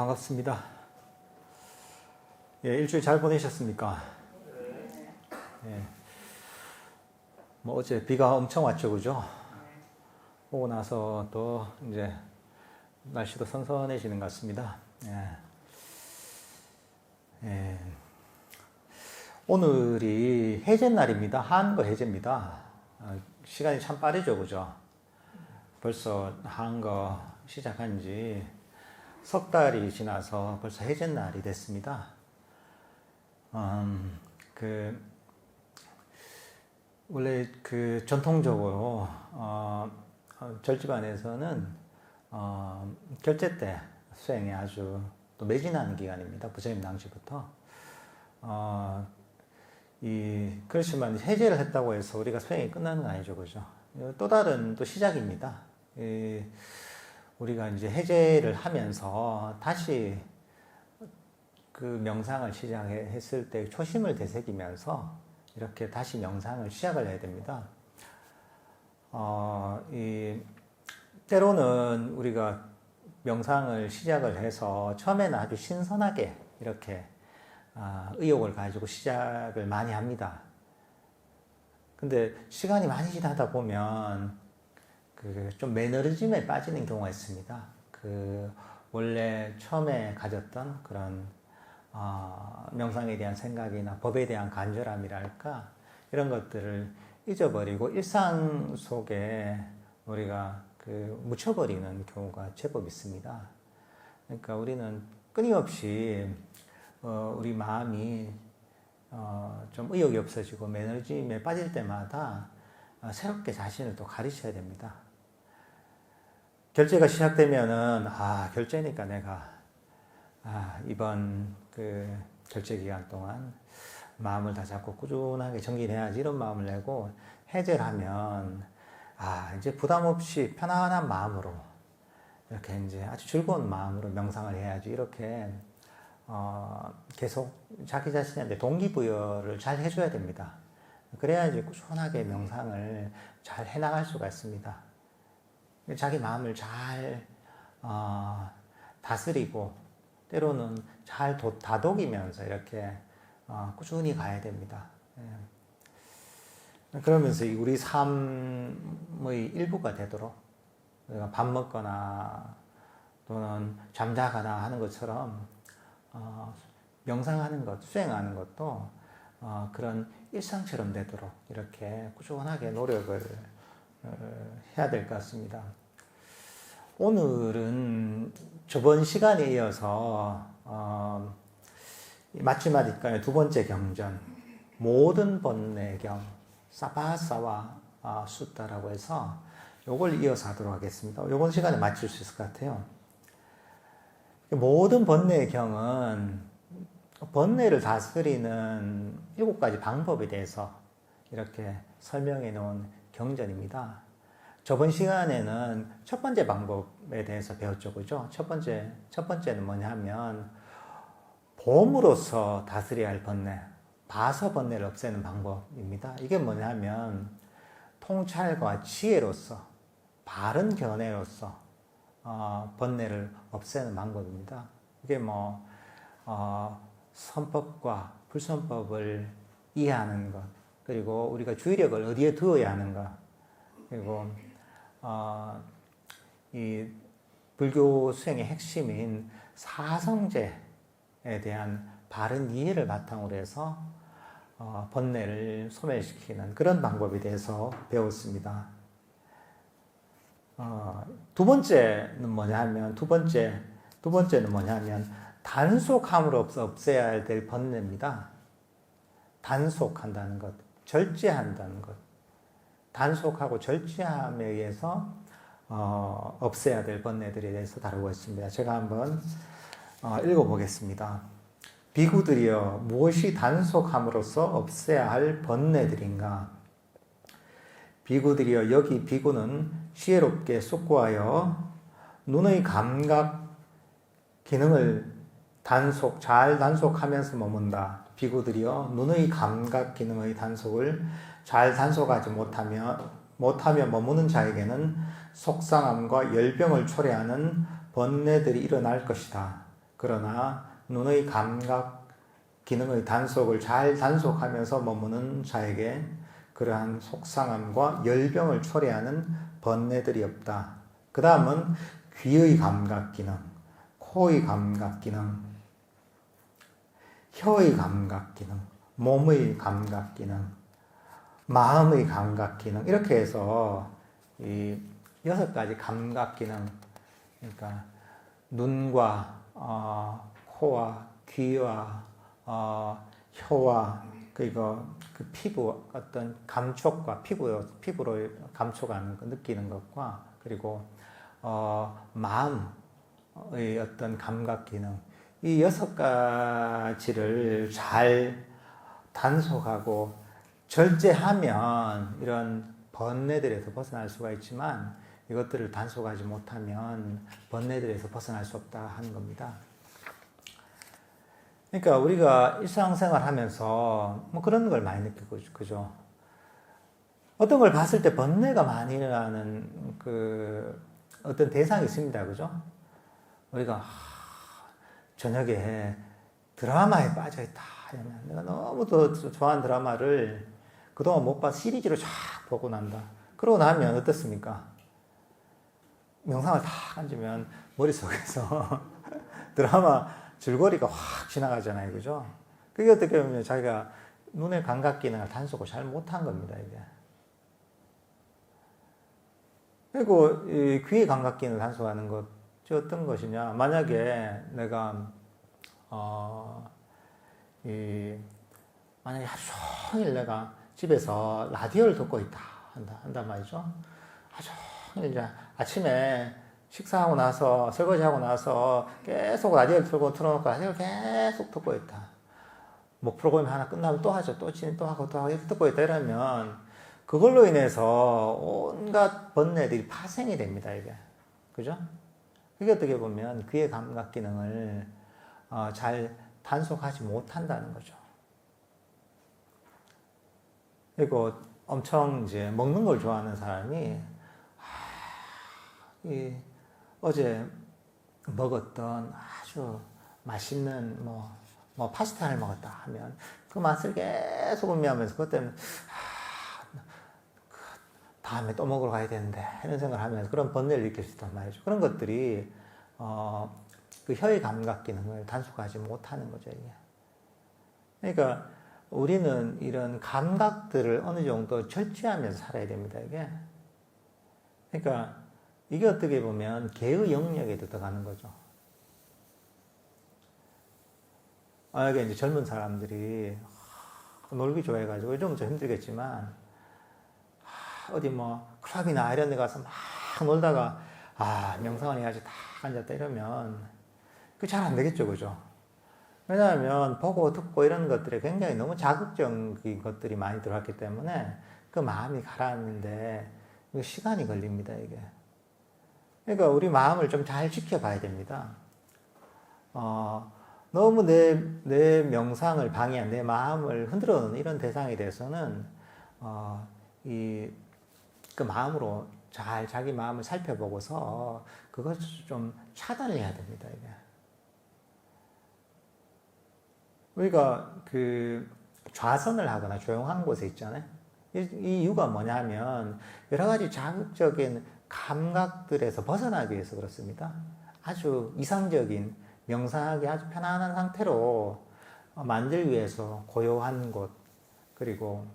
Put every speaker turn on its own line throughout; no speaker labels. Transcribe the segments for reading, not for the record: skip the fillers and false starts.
반갑습니다. 예, 일주일 잘 보내셨습니까? 예. 뭐 어제 비가 엄청 왔죠, 그죠? 오고 나서 또 이제 날씨도 선선해지는 것 같습니다. 예. 예. 오늘이 해제날입니다. 한거 해제입니다. 시간이 참 빠르죠, 그죠? 벌써 한거 시작한 지 석 달이 지나서 벌써 해제날이 됐습니다. 원래 전통적으로, 절집안에서는, 결제 때 수행이 아주 또 매진하는 기간입니다. 부처님 낭시부터. 그렇지만 해제를 했다고 해서 우리가 수행이 끝나는 건 아니죠. 그죠? 또 다른 또 시작입니다. 우리가 이제 해제를 하면서 다시 그 명상을 시작했을 때 초심을 되새기면서 이렇게 다시 명상을 시작을 해야 됩니다. 때로는 우리가 명상을 시작을 해서 처음에는 아주 신선하게 이렇게 의욕을 가지고 시작을 많이 합니다. 근데 시간이 많이 지나다 보면 좀 매너리즘에 빠지는 경우가 있습니다. 원래 처음에 가졌던 그런 명상에 대한 생각이나 법에 대한 간절함이랄까 이런 것들을 잊어버리고 일상 속에 우리가 묻혀버리는 경우가 제법 있습니다. 그러니까 우리는 끊임없이 우리 마음이 좀 의욕이 없어지고 매너리즘에 빠질 때마다 새롭게 자신을 또 가르쳐야 됩니다. 결제가 시작되면은 결제니까 내가 이번 결제 기간 동안 마음을 다 잡고 꾸준하게 정진해야지 이런 마음을 내고 해제를 하면 이제 부담 없이 편안한 마음으로 이렇게 이제 아주 즐거운 마음으로 명상을 해야지 이렇게 계속 자기 자신한테 동기부여를 잘 해줘야 됩니다. 그래야지 꾸준하게 명상을 잘 해나갈 수가 있습니다. 자기 마음을 잘 다스리고 때로는 잘 다독이면서 이렇게 꾸준히 가야 됩니다. 그러면서 우리 삶의 일부가 되도록 우리가 밥 먹거나 또는 잠자거나 하는 것처럼 명상하는 것, 수행하는 것도 그런 일상처럼 되도록 이렇게 꾸준하게 노력을 해야 될 것 같습니다. 오늘은 저번 시간에 이어서 마치마디가의 두 번째 경전 모든 번뇌경 사바사와 숫다라고 해서 이걸 이어서 하도록 하겠습니다. 이번 시간에 마칠 수 있을 것 같아요. 모든 번뇌경은 번뇌를 다스리는 7가지 방법에 대해서 이렇게 설명해 놓은 경전입니다. 저번 시간에는 첫 번째 방법에 대해서 배웠죠, 그죠? 첫 번째는 뭐냐 하면, 봄으로서 다스려야 할 번뇌, 봐서 번뇌를 없애는 방법입니다. 이게 뭐냐 하면, 통찰과 지혜로서, 바른 견해로서, 번뇌를 없애는 방법입니다. 이게 선법과 불선법을 이해하는 것, 그리고 우리가 주의력을 어디에 두어야 하는 것, 그리고 이 불교 수행의 핵심인 사성제에 대한 바른 이해를 바탕으로 해서 번뇌를 소멸시키는 그런 방법에 대해서 배웠습니다. 두 번째는 뭐냐면 단속함으로 없애야 될 번뇌입니다. 단속한다는 것, 절제한다는 것. 단속하고 절제함에 의해서 없애야 될 번뇌들에 대해서 다루고 있습니다. 제가 한번 읽어보겠습니다. 비구들이여, 무엇이 단속함으로써 없애야 할 번뇌들인가? 비구들이여, 여기 비구는 지혜롭게 숙고하여 눈의 감각 기능을 잘 단속하면서 머문다. 비구들이여, 눈의 감각 기능의 단속을 잘 단속하지 못하며 머무는 자에게는 속상함과 열병을 초래하는 번뇌들이 일어날 것이다. 그러나 눈의 감각 기능의 단속을 잘 단속하면서 머무는 자에게 그러한 속상함과 열병을 초래하는 번뇌들이 없다. 그 다음은 귀의 감각 기능, 코의 감각 기능, 혀의 감각 기능, 몸의 감각 기능, 마음의 감각 기능, 이렇게 해서 이 6가지 감각 기능, 그러니까 눈과 코와 귀와 혀와 그리고 그 피부 어떤 감촉과 피부로 감촉하는 거 느끼는 것과 그리고 마음의 어떤 감각 기능, 이 6가지를 잘 단속하고 절제하면 이런 번뇌들에서 벗어날 수가 있지만 이것들을 단속하지 못하면 번뇌들에서 벗어날 수 없다 하는 겁니다. 그러니까 우리가 일상생활 하면서 뭐 그런 걸 많이 느끼고, 그죠? 어떤 걸 봤을 때 번뇌가 많이 일어나는 그 어떤 대상이 있습니다. 그죠? 우리가 저녁에 드라마에 빠져있다 하면 내가 너무 더 좋아하는 드라마를 그동안 못 봐서 시리즈로 쫙 보고 난다. 그러고 나면 어떻습니까? 명상을 탁 앉으면 머릿속에서 드라마 줄거리가 확 지나가잖아요. 그죠? 그게 어떻게 보면 자기가 눈의 감각 기능을 단속을 잘 못한 겁니다. 이게. 그리고 이 귀의 감각 기능을 단속하는 것이 어떤 것이냐. 만약에 내가 만약에 하루 종일 내가 집에서 라디오를 듣고 있다 한단 말이죠. 하루 종일 이제 아침에 식사하고 나서 설거지하고 나서 계속 라디오를 틀어놓고 라디오를 계속 듣고 있다. 뭐 프로그램 하나 끝나면 또 하죠. 또 하고 또 하고 이렇게 듣고 있다 이러면 그걸로 인해서 온갖 번뇌들이 파생이 됩니다. 이게. 그죠? 이게 어떻게 보면 귀의 감각 기능을 잘 단속하지 못한다는 거죠. 그리고 엄청 이제 먹는 걸 좋아하는 사람이 어제 먹었던 아주 맛있는 뭐 파스타를 먹었다 하면 그 맛을 계속 음미하면서 그것 때문에 다음에 또 먹으러 가야 되는데 이런 생각을 하면서 그런 번뇌를 느낄 수 있단 말이죠. 그런 것들이 그 혀의 감각 기능을 단속하지 못하는 거죠. 이게. 그러니까 우리는 이런 감각들을 어느 정도 절제하면서 살아야 됩니다. 이게. 그러니까 이게 어떻게 보면 개의 영역에도 들어가는 거죠. 만약에 이제 젊은 사람들이 놀기 좋아해가지고 요즘은 좀 힘들겠지만 어디 뭐 클럽이나 이런 데 가서 막 놀다가 명상을 해야지 딱 앉았다 이러면 그 잘 안 되겠죠. 그죠? 왜냐하면 보고 듣고 이런 것들에 굉장히 너무 자극적인 것들이 많이 들어왔기 때문에 그 마음이 가라앉는데 시간이 걸립니다. 이게. 그러니까 우리 마음을 좀 잘 지켜봐야 됩니다. 너무 내 명상을 방해한 내 마음을 흔들어 놓는 이런 대상에 대해서는 그 마음으로 잘 자기 마음을 살펴보고서 그것을 좀 차단을 해야 됩니다. 이게. 우리가 그 좌선을 하거나 조용한 곳에 있잖아요. 이 이유가 뭐냐면 여러 가지 자극적인 감각들에서 벗어나기 위해서 그렇습니다. 아주 이상적인 명상하기 아주 편안한 상태로 만들기 위해서 고요한 곳 그리고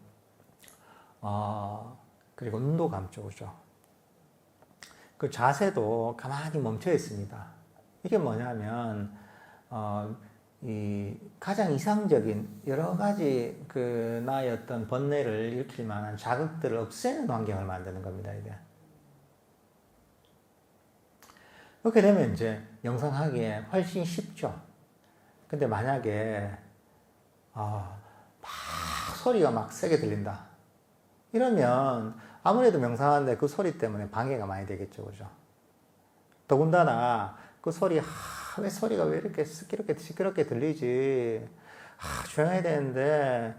눈도 감추죠. 그 자세도 가만히 멈춰 있습니다. 이게 뭐냐면 이 가장 이상적인 여러 가지 그 나의 어떤 번뇌를 일으킬 만한 자극들을 없애는 환경을 만드는 겁니다. 이게. 그렇게 되면 이제 명상하기에 훨씬 쉽죠. 근데 만약에 막 소리가 막 세게 들린다. 이러면 아무래도 명상하는데 그 소리 때문에 방해가 많이 되겠죠. 그죠? 더군다나 그 소리 왜 소리가 왜 이렇게 시끄럽게 들리지? 조용해야 되는데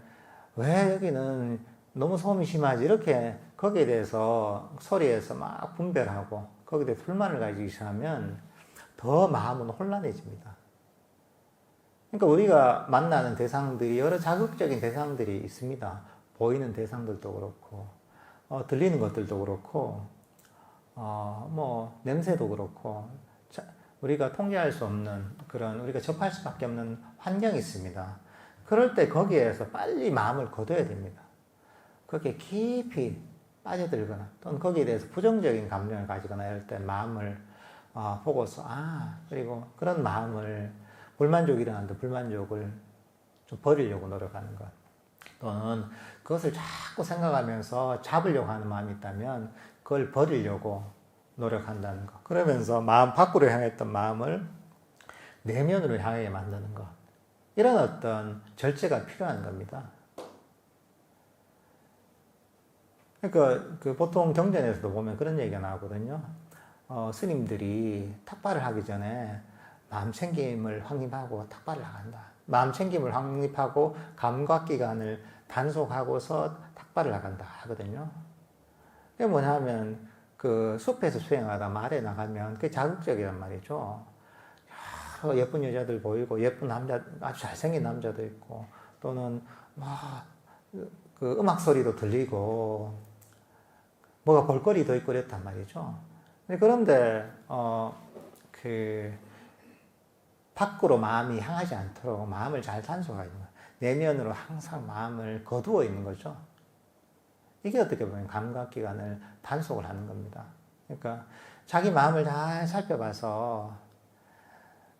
왜 여기는 너무 소음이 심하지? 이렇게 거기에 대해서 소리에서 막 분별하고 거기에 대해 불만을 가지기 시작하면 더 마음은 혼란해집니다. 그러니까 우리가 만나는 대상들이 여러 자극적인 대상들이 있습니다. 보이는 대상들도 그렇고, 들리는 것들도 그렇고, 뭐 냄새도 그렇고, 우리가 통제할 수 없는 그런 우리가 접할 수밖에 없는 환경이 있습니다. 그럴 때 거기에서 빨리 마음을 거둬야 됩니다. 거기에 깊이 빠져들거나 또는 거기에 대해서 부정적인 감정을 가지거나 이럴 때 마음을 보고서 그리고 그런 마음을 불만족이 일어난다. 불만족을 좀 버리려고 노력하는 것. 또는 그것을 자꾸 생각하면서 잡으려고 하는 마음이 있다면 그걸 버리려고 노력한다는 것. 그러면서 마음 밖으로 향했던 마음을 내면으로 향하게 만드는 것. 이런 어떤 절제가 필요한 겁니다. 그러니까 보통 경전에서도 보면 그런 얘기가 나오거든요. 스님들이 탁발을 하기 전에 마음 챙김을 확립하고 탁발을 나간다. 마음 챙김을 확립하고 감각기관을 단속하고서 탁발을 나간다 하거든요. 그게 뭐냐면 그 숲에서 수행하다 말에 나가면 그게 자극적이란 말이죠. 여러 예쁜 여자들 보이고 예쁜 남자, 아주 잘생긴 남자도 있고 또는 그 음악 소리도 들리고 뭐가 볼거리도 있고 그랬단 말이죠. 그런데 밖으로 마음이 향하지 않도록 마음을 잘 단속하는 거예요. 내면으로 항상 마음을 거두어 있는 거죠. 이게 어떻게 보면 감각기관을 단속을 하는 겁니다. 그러니까 자기 마음을 잘 살펴봐서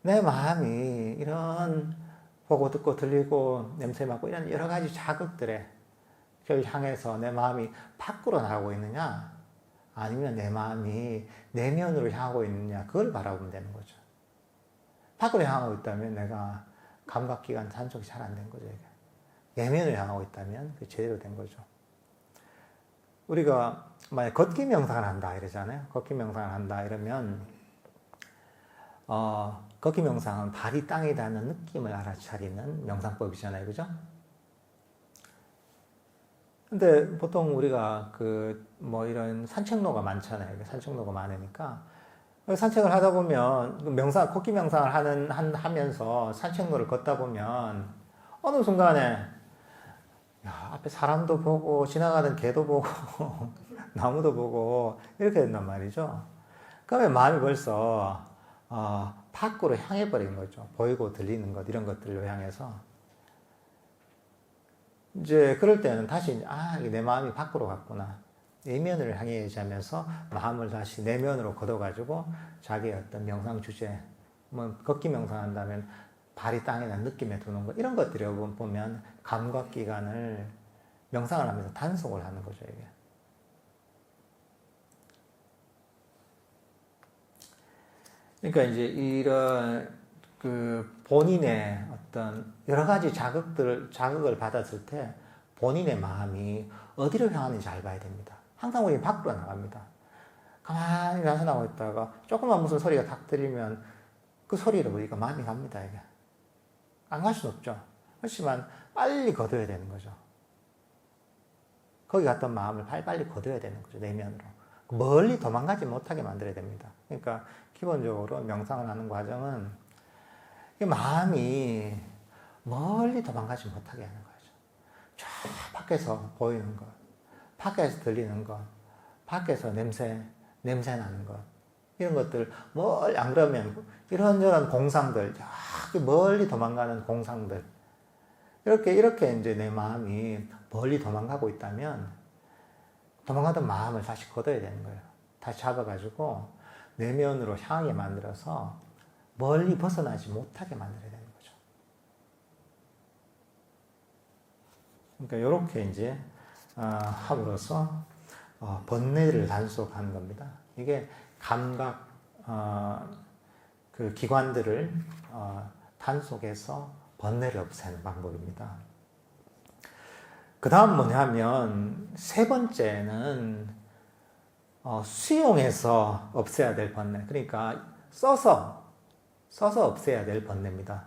내 마음이 이런 보고 듣고 들리고 냄새 맡고 이런 여러 가지 자극들에 향해서 내 마음이 밖으로 나가고 있느냐 아니면 내 마음이 내면으로 향하고 있느냐 그걸 바라보면 되는 거죠. 밖으로 향하고 있다면 내가 감각기관 단속이 잘 안 된 거죠. 이게. 내면으로 향하고 있다면 그게 제대로 된 거죠. 우리가 만약 걷기 명상을 한다 이러잖아요. 걷기 명상을 한다 이러면 걷기 명상은 발이 땅에 닿는 느낌을 알아차리는 명상법이잖아요. 그죠? 근데 보통 우리가 이런 산책로가 많잖아요. 산책로가 많으니까 산책을 하다 보면 걷기 명상을 하면서 산책로를 걷다 보면 어느 순간에 앞에 사람도 보고 지나가는 개도 보고 나무도 보고 이렇게 된단 말이죠. 그러면 마음이 벌써 밖으로 향해 버린 거죠. 보이고 들리는 것 이런 것들로 향해서 이제 그럴 때는 다시 내 마음이 밖으로 갔구나. 내면을 향해야지 하면서 마음을 다시 내면으로 걷어가지고 자기의 어떤 명상 주제, 걷기 명상한다면 발이 땅에 난 느낌에 두는 거 이런 것들을 보면 감각기관을 명상을 하면서 단속을 하는 거죠. 이게. 그러니까 이제 이런 본인의 어떤 여러 가지 자극을 받았을 때 본인의 마음이 어디로 향하는지 잘 봐야 됩니다. 항상 우리 밖으로 나갑니다. 가만히 나서 나오고 있다가 조그만 무슨 소리가 탁 들리면 그 소리로 우리가 마음이 갑니다. 이게. 안 갈 수는 없죠. 그렇지만 빨리 거둬야 되는 거죠. 거기 갔던 마음을 빨리 거둬야 되는 거죠. 내면으로. 멀리 도망가지 못하게 만들어야 됩니다. 그러니까 기본적으로 명상을 하는 과정은 마음이 멀리 도망가지 못하게 하는 거죠. 저 밖에서 보이는 것, 밖에서 들리는 것, 밖에서 냄새 나는 것, 이런 것들, 안 그러면 이런저런 공상들, 저기 멀리 도망가는 공상들, 이렇게 이제 내 마음이 멀리 도망가고 있다면, 도망가던 마음을 다시 걷어야 되는 거예요. 다시 잡아가지고, 내면으로 향하게 만들어서, 멀리 벗어나지 못하게 만들어야 되는 거죠. 그러니까, 이렇게 이제, 함으로써, 번뇌를 단속하는 겁니다. 이게 감각 기관들을 단속해서 번뇌를 없애는 방법입니다. 그 다음 뭐냐면 세 번째는 수용해서 없애야 될 번뇌. 그러니까 써서 없애야 될 번뇌입니다.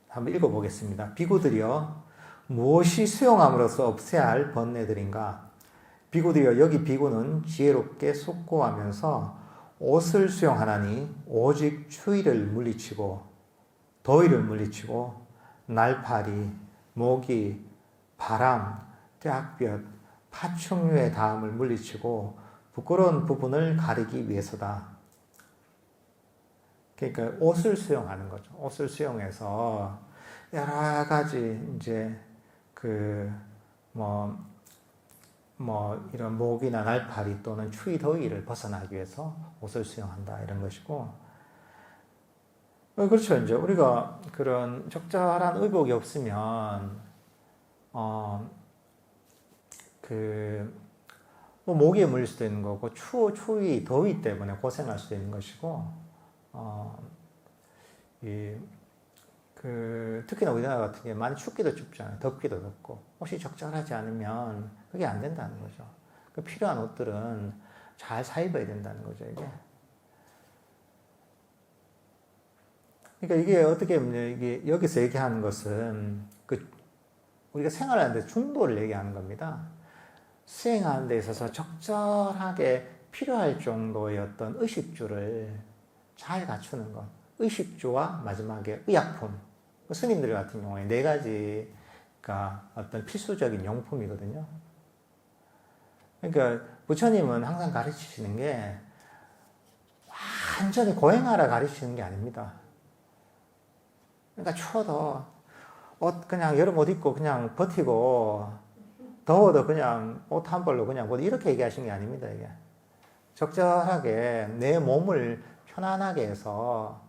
한번 읽어보겠습니다. 비구들이여 무엇이 수용함으로써 없애야 할 번뇌들인가? 비구들이여 여기 비구는 지혜롭게 숙고하면서 옷을 수용하나니 오직 추위를 물리치고 더위를 물리치고 날파리, 모기, 바람, 떼학볕, 파충류의 다음을 물리치고 부끄러운 부분을 가리기 위해서다. 그러니까 옷을 수용하는 거죠. 옷을 수용해서 여러 가지 이제 이런 모기나 날파리 또는 추위 더위를 벗어나기 위해서 옷을 수용한다 이런 것이고, 그렇죠. 이제 우리가 그런 적절한 의복이 없으면 뭐 모기에 물릴 수도 있는 거고 추위 더위 때문에 고생할 수도 있는 것이고, 특히나 우리나라 같은 게 많이 춥기도 춥잖아요. 덥기도 덥고 옷이 적절하지 않으면 그게 안 된다는 거죠. 필요한 옷들은 잘 사 입어야 된다는 거죠, 이게. 그러니까 이게 어떻게 보면 이게 여기서 얘기하는 것은 우리가 생활하는데 중도를 얘기하는 겁니다. 수행하는 데 있어서 적절하게 필요할 정도의 어떤 의식주를 잘 갖추는 것. 의식주와 마지막에 의약품. 스님들 같은 경우에 4가지가 어떤 필수적인 용품이거든요. 그러니까 부처님은 항상 가르치시는 게 완전히 고행하라 가르치는 게 아닙니다. 그러니까 추워도 옷 그냥 여름 옷 입고 그냥 버티고, 더워도 그냥 옷 한 벌로 그냥 뭐 이렇게 얘기하시는 게 아닙니다, 이게. 적절하게 내 몸을 편안하게 해서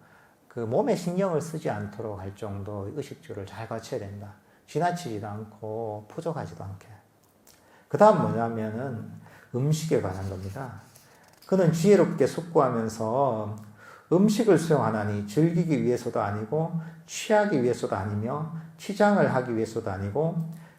그 몸에 신경을 쓰지 않도록 할 정도의 의식주를 잘 갖춰야 된다. 지나치지도 않고 부족하지도 않게. 그 다음 뭐냐면은 음식에 관한 겁니다. 그는 지혜롭게 숙고하면서 음식을 수용하나니 즐기기 위해서도 아니고 취하기 위해서도 아니며 치장을 하기 위해서도 아니고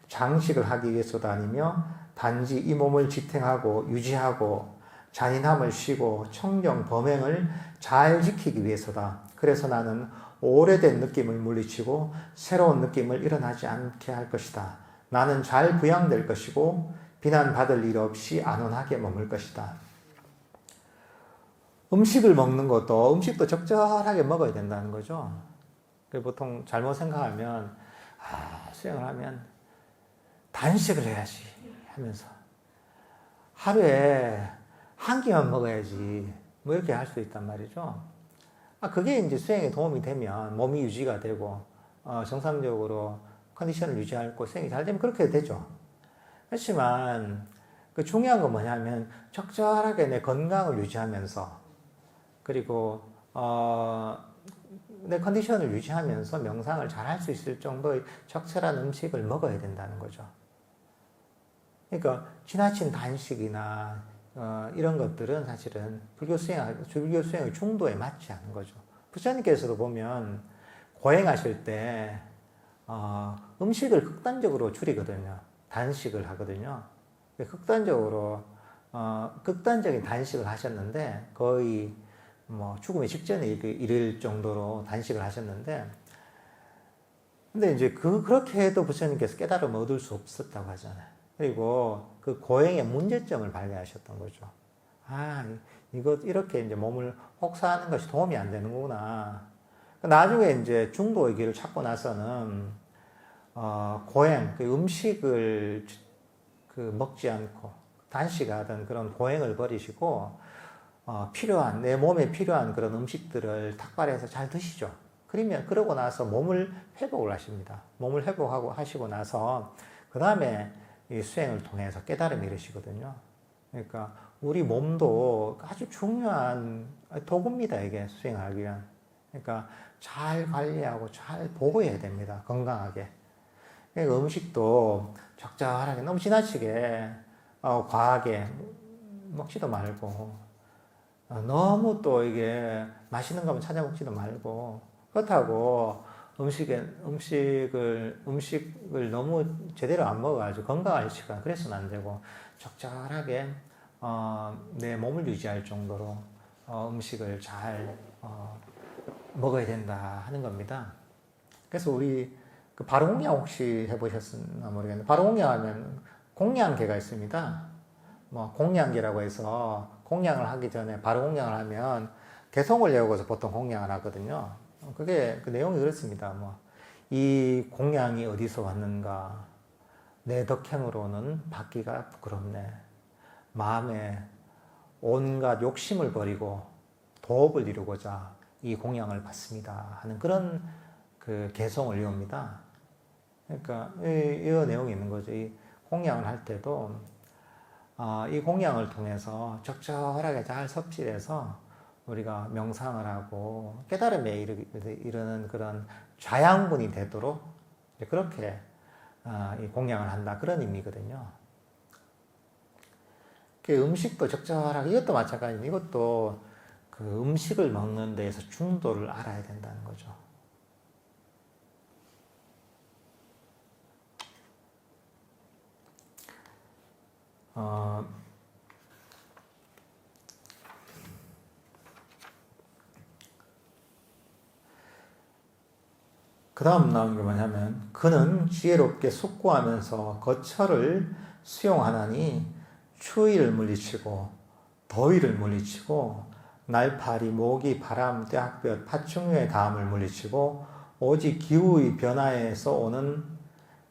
장식을 하기 위해서도 아니며 단지 이 몸을 지탱하고 유지하고 잔인함을 쉬고 청경 범행을 잘 지키기 위해서다. 그래서 나는 오래된 느낌을 물리치고 새로운 느낌을 일어나지 않게 할 것이다. 나는 잘 부양될 것이고 비난받을 일 없이 안온하게 머물 것이다. 음식을 먹는 것도 음식도 적절하게 먹어야 된다는 거죠. 보통 잘못 생각하면 수행을 하면 단식을 해야지 하면서 하루에 한 끼만 먹어야지 뭐 이렇게 할 수 있단 말이죠. 그게 이제 수행에 도움이 되면 몸이 유지가 되고 정상적으로 컨디션을 유지하고 수행이 잘 되면 그렇게 되죠. 그렇지만 그 중요한 건 뭐냐면 적절하게 내 건강을 유지하면서 그리고 내 컨디션을 유지하면서 명상을 잘 할 수 있을 정도의 적절한 음식을 먹어야 된다는 거죠. 그러니까 지나친 단식이나 이런 것들은 사실은 불교 수행의 중도에 맞지 않는 거죠. 부처님께서도 보면 고행하실 때 음식을 극단적으로 줄이거든요. 단식을 하거든요. 극단적인 단식을 하셨는데 거의 뭐 죽음의 직전에 이를 정도로 단식을 하셨는데, 근데 이제 그렇게 해도 부처님께서 깨달음을 얻을 수 없었다고 하잖아요. 그리고 그 고행의 문제점을 발견하셨던 거죠. 이거 이렇게 이제 몸을 혹사하는 것이 도움이 안 되는구나. 나중에 이제 중도의 길을 찾고 나서는 고행, 음식을 먹지 않고 단식하던 그런 고행을 버리시고 내 몸에 필요한 그런 음식들을 탁발해서 잘 드시죠. 그러고 나서 몸을 회복을 하십니다. 몸을 회복하고 하시고 나서 그 다음에 이 수행을 통해서 깨달음을 이루시거든요. 그러니까 우리 몸도 아주 중요한 도구입니다. 이게 수행하기 위한. 그러니까 잘 관리하고 잘 보호해야 됩니다. 건강하게. 그러니까 음식도 적절하게 너무 지나치게 과하게 먹지도 말고 너무 또 이게 맛있는 거만 찾아 먹지도 말고, 그렇다고 음식을 너무 제대로 안 먹어가지고 건강을 지키거나 그래서는 안 되고 적절하게 내 몸을 유지할 정도로 음식을 잘 먹어야 된다 하는 겁니다. 그래서 우리 바로공양 혹시 해보셨나 모르겠는데, 바로공양하면 공양계가 있습니다. 공양계라고 해서 공양을 하기 전에 바로공양을 하면 개송을 외우고서 보통 공양을 하거든요. 그게 그 내용이 그렇습니다. 뭐 이 공양이 어디서 왔는가? 내 덕행으로는 받기가 부끄럽네. 마음에 온갖 욕심을 버리고 도업을 이루고자 이 공양을 받습니다 하는 그런 그 개성을 이옵니다. 그러니까 이 내용이 있는 거죠. 이 공양을 할 때도 이 공양을 통해서 적절하게 잘 섭취해서 우리가 명상을 하고 깨달음에 이르는 그런 좌양분이 되도록 그렇게 이 공양을 한다 그런 의미거든요. 음식도 적절하게 이것도 마찬가지입니다. 이것도 그 음식을 먹는 데에서 중도를 알아야 된다는 거죠. 그 다음 나온 게 뭐냐면 그는 지혜롭게 숙고하면서 거처를 수용하나니 추위를 물리치고 더위를 물리치고 날파리, 모기, 바람, 떼학볕, 파충류의 다음을 물리치고 오직 기후의 변화에서 오는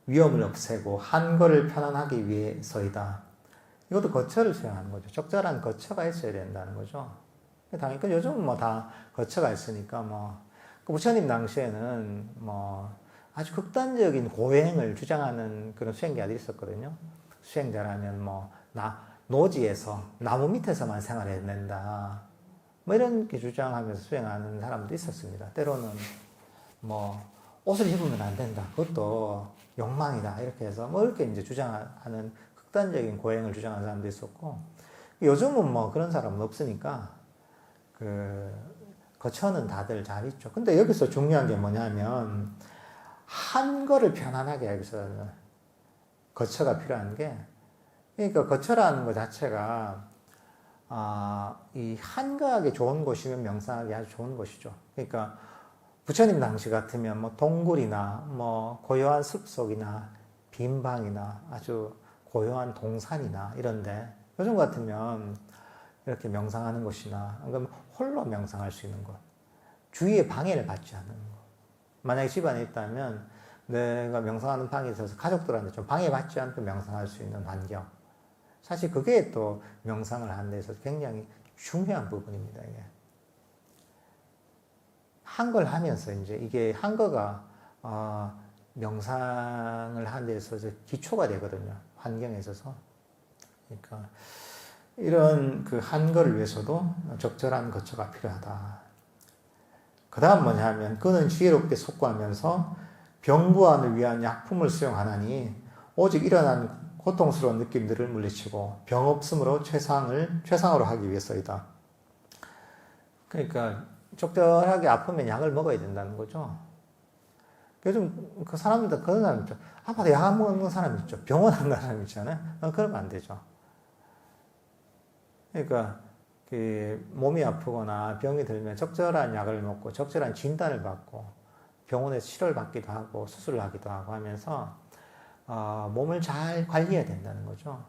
위험을 없애고 한거를 편안하기 위해서이다. 이것도 거처를 수용하는 거죠. 적절한 거처가 있어야 된다는 거죠. 당연히 요즘은 뭐 다 거처가 있으니까 뭐 부처님 당시에는 뭐 아주 극단적인 고행을 주장하는 그런 수행자들이 있었거든요. 수행자라면 뭐 노지에서 나무 밑에서만 생활해야 된다. 뭐 이런 게 주장하면서 수행하는 사람도 있었습니다. 때로는 뭐 옷을 입으면 안 된다. 그것도 욕망이다. 이렇게 해서 뭐 이렇게 이제 주장하는 극단적인 고행을 주장하는 사람도 있었고 요즘은 뭐 그런 사람은 없으니까 거처는 다들 잘 있죠. 근데 여기서 중요한 게 뭐냐면 한 거를 편안하게 여기서 거처가 필요한 게 그러니까 거처라는 것 자체가 이 한가하게 좋은 곳이면 명상하기 아주 좋은 곳이죠. 그러니까 부처님 당시 같으면 뭐 동굴이나 뭐 고요한 숲속이나 빈 방이나 아주 고요한 동산이나 이런데 요즘 같으면 이렇게 명상하는 곳이나 그럼 홀로 명상할 수 있는 곳, 주위에 방해를 받지 않는 곳. 만약에 집안에 있다면 내가 명상하는 방에 있어서 가족들한테 좀 방해받지 않고 명상할 수 있는 환경. 사실 그게 또 명상을 하는 데 있어서 굉장히 중요한 부분입니다. 이게. 한걸 하면서 이제 이게 한거가 명상을 하는 데 있어서 기초가 되거든요. 환경에 있어서. 그러니까 이런 그 한거를 위해서도 적절한 거처가 필요하다. 그 다음 뭐냐 하면 그는 지혜롭게 숙고하면서 병부안을 위한 약품을 수용하나니 오직 일어난 고통스러운 느낌들을 물리치고 병 없음으로 최상으로 하기 위해서이다. 그러니까 적절하게 아프면 약을 먹어야 된다는 거죠. 요즘 그 사람들 그런 사람 있죠. 아파도 약 안 먹는 사람 있죠. 병원 안 가는 사람 있잖아요. 그러면 안 되죠. 그러니까 그 몸이 아프거나 병이 들면 적절한 약을 먹고 적절한 진단을 받고 병원에서 치료를 받기도 하고 수술을 하기도 하고 하면서 몸을 잘 관리해야 된다는 거죠.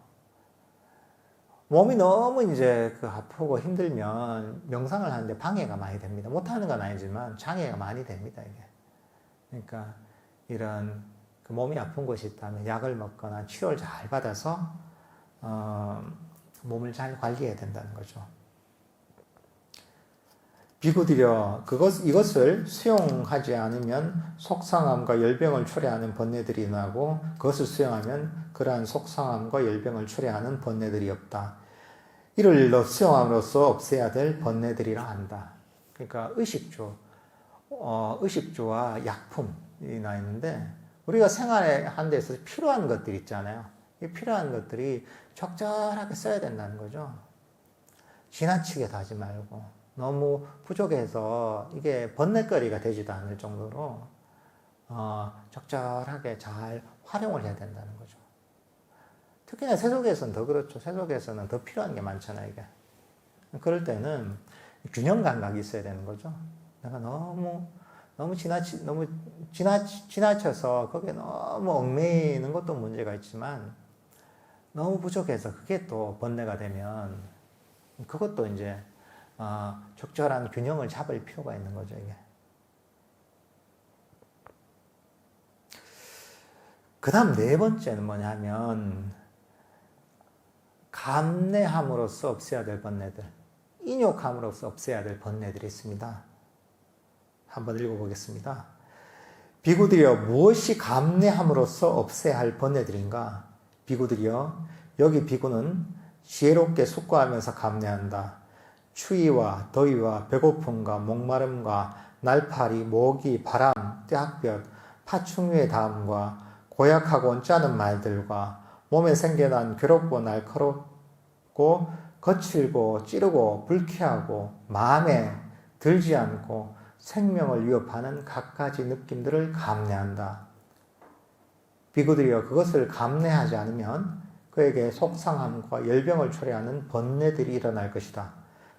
몸이 너무 이제 그 아프고 힘들면 명상을 하는데 방해가 많이 됩니다. 못하는 건 아니지만 장애가 많이 됩니다, 이게. 그러니까 이런 그 몸이 아픈 곳이 있다면 약을 먹거나 치료를 잘 받아서 몸을 잘 관리해야 된다는 거죠. 비구들여 이것을 수용하지 않으면 속상함과 열병을 초래하는 번뇌들이 나고 그것을 수용하면 그러한 속상함과 열병을 초래하는 번뇌들이 없다. 이를 수용함으로써 없애야 될 번뇌들이라 한다. 그러니까 의식주와 약품이 나 있는데 우리가 생활하는 데 있어서 필요한 것들이 있잖아요. 이 필요한 것들이 적절하게 써야 된다는 거죠. 지나치게 하지 말고 너무 부족해서 이게 번뇌거리가 되지도 않을 정도로 적절하게 잘 활용을 해야 된다는 거죠. 특히나 세속에서는 더 그렇죠. 세속에서는 더 필요한 게 많잖아요, 이게. 그럴 때는 균형 감각이 있어야 되는 거죠. 내가 너무 지나쳐서 거기에 너무 얽매이는 것도 문제가 있지만 너무 부족해서 그게 또 번뇌가 되면 그것도 이제 적절한 균형을 잡을 필요가 있는 거죠, 이게. 그 다음 네 번째는 뭐냐면 감내함으로써 없애야 될 번뇌들, 인욕함으로써 없애야 될 번뇌들이 있습니다. 한번 읽어보겠습니다. 비구들이여 무엇이 감내함으로써 없애야 할 번뇌들인가? 비구들이여 여기 비구는 지혜롭게 숙고하면서 감내한다. 추위와 더위와 배고픔과 목마름과 날파리, 모기, 바람, 떼학볕, 파충류의 담과 고약하고 짜는 말들과 몸에 생겨난 괴롭고 날카롭고 거칠고 찌르고 불쾌하고 마음에 들지 않고 생명을 위협하는 갖가지 느낌들을 감내한다. 비구들이여 그것을 감내하지 않으면 그에게 속상함과 열병을 초래하는 번뇌들이 일어날 것이다.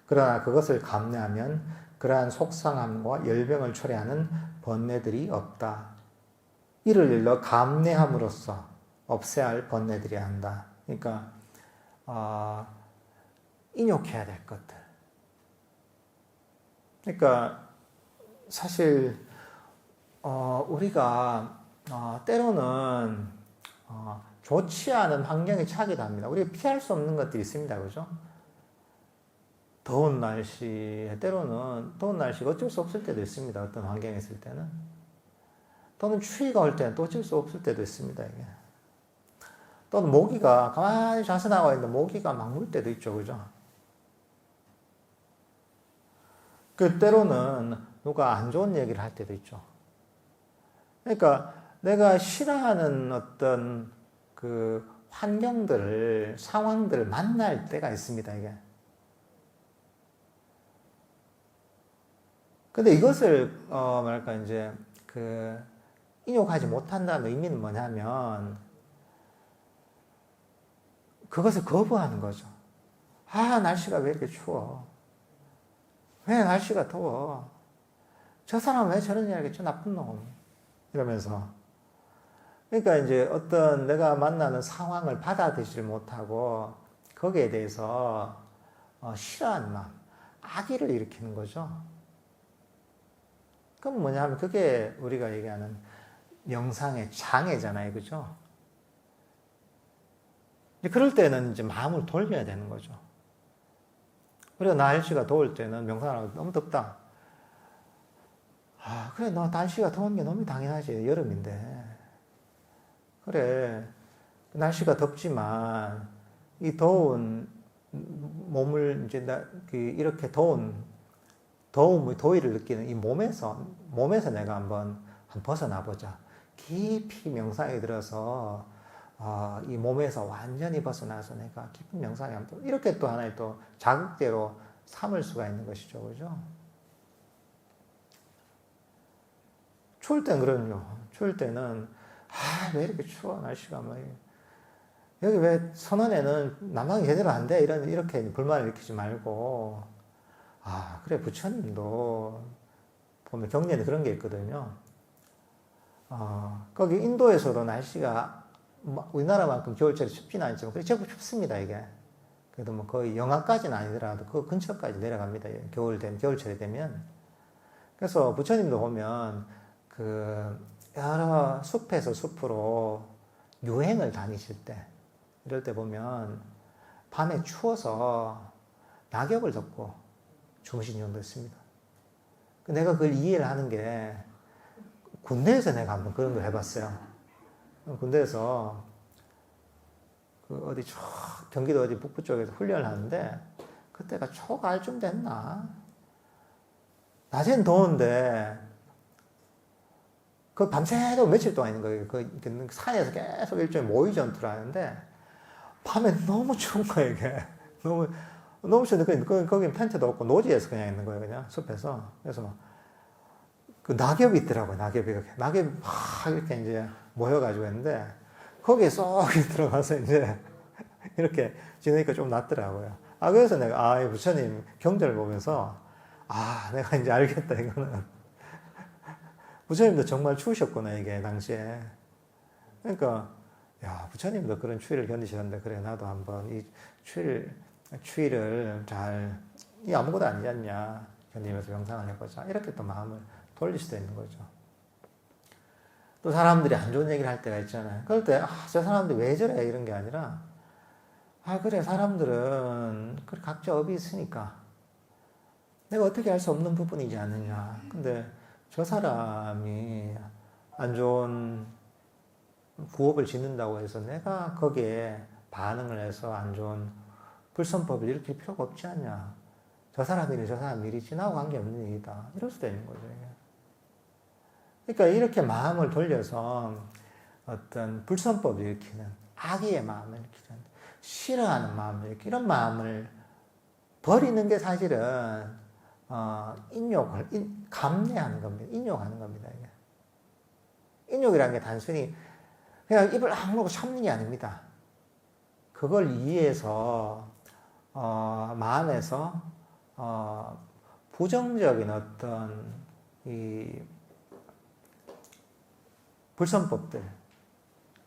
그러나 그것을 감내하면 그러한 속상함과 열병을 초래하는 번뇌들이 없다. 이를 일러 감내함으로써 없애야 할 번뇌들이 한다. 그러니까 인욕해야 될 것들. 그러니까 사실 우리가 때로는 좋지 않은 환경에 처하기도 합니다. 우리가 피할 수 없는 것들이 있습니다. 그죠? 더운 날씨에 때로는 더운 날씨가 어쩔 수 없을 때도 있습니다. 어떤 환경에 있을 때는. 또는 추위가 올 때는 또 어쩔 수 없을 때도 있습니다. 이게. 또는 모기가 가만히 자세나와 있는데 모기가 막 물 때도 있죠. 그죠? 그 때로는 누가 안 좋은 얘기를 할 때도 있죠. 그러니까 내가 싫어하는 어떤 그 환경들을, 상황들을 만날 때가 있습니다. 이게. 근데 이것을 뭐랄까 이제 인욕하지 못한다는 의미는 뭐냐면 그것을 거부하는 거죠. 아, 날씨가 왜 이렇게 추워? 왜 날씨가 더워? 저 사람 왜 저러냐 이러겠죠, 나쁜 놈. 이러면서. 그러니까 이제 어떤 내가 만나는 상황을 받아들이지 못하고 거기에 대해서 싫어하는 마음, 악의를 일으키는 거죠. 그럼 뭐냐면 그게 우리가 얘기하는 명상의 장애잖아요. 그죠? 그럴 때는 이제 마음을 돌려야 되는 거죠. 우리가 날씨가 더울 때는 명상하고 너무 덥다. 아, 그래, 너 날씨가 더운 게 너무 당연하지. 여름인데. 그래, 날씨가 덥지만 이 더운 몸을 이제 이렇게 더위를 느끼는 이 몸에서 내가 한번 벗어나 보자. 깊이 명상에 들어서 이 몸에서 완전히 벗어나서 내가 깊은 명상에 한번 이렇게 또 하나의 또 자극제로 삼을 수가 있는 것이죠. 그죠? 추울 땐 그럼요. 추울 때는 왜 이렇게 추워 날씨가 뭐 여기 왜 선원에는 난방이 제대로 안 돼? 이렇게 불만을 일으키지 말고 그래 부처님도 보면 경전에 그런 게 있거든요. 거기 인도에서도 날씨가 우리나라만큼 겨울철에 춥진 않지만 그래 제법 춥습니다 이게. 그래도 뭐 거의 영하까지는 아니더라도 그 근처까지 내려갑니다. 겨울철이 되면. 그래서 부처님도 보면 여러 숲에서 숲으로 유행을 다니실 때 이럴 때 보면 밤에 추워서 낙엽을 덮고 주무신 경우도 있습니다. 내가 그걸 이해를 하는 게 군대에서 내가 한번 그런 걸 해봤어요. 군대에서 경기도 어디 북부 쪽에서 훈련을 하는데 그때가 초가을쯤 됐나? 낮엔 더운데 밤새도록 며칠 동안 있는 거예요. 산에서 계속 일종의 모의 전투를 하는데 밤에 너무 추운 거예요, 이게. 너무 추운데 거기는 텐트도 없고 노지에서 그냥 있는 거예요, 그냥 숲에서. 그래서 낙엽이 있더라고요, 낙엽이 막 이렇게 이제 모여가지고 있는데 거기에 쏙 들어가서 이제 이렇게 지내니까 좀 낫더라고요. 그래서 내가 이 부처님 경전을 보면서 내가 이제 알겠다, 이거는. 부처님도 정말 추우셨구나, 이게, 당시에. 그러니까, 부처님도 그런 추위를 견디셨는데, 그래, 나도 한번 이 추위를 이 아무것도 아니지 않냐. 견디면서 명상을 해보자. 이렇게 또 마음을 돌릴 수도 있는 거죠. 또 사람들이 안 좋은 얘기를 할 때가 있잖아요. 그럴 때, 저 사람들 왜 저래? 이런 게 아니라, 그래, 사람들은 그래, 각자 업이 있으니까 내가 어떻게 할 수 없는 부분이지 않느냐. 근데 저 사람이 안 좋은 부업을 짓는다고 해서 내가 거기에 반응을 해서 안 좋은 불선법을 일으킬 필요가 없지 않냐. 저 사람 일이 저 사람 일이지 나하고 관계없는 일이다. 이럴 수도 있는 거죠. 그러니까 이렇게 마음을 돌려서 어떤 불선법을 일으키는 악의의 마음을 일으키는 싫어하는 마음을 일으키는 이런 마음을 버리는 게 사실은 인욕을 감내하는 겁니다. 인욕하는 겁니다. 인욕이라는 게 단순히 그냥 입을 악물고 참는 게 아닙니다. 그걸 이해해서 마음에서 부정적인 어떤 이 불선법들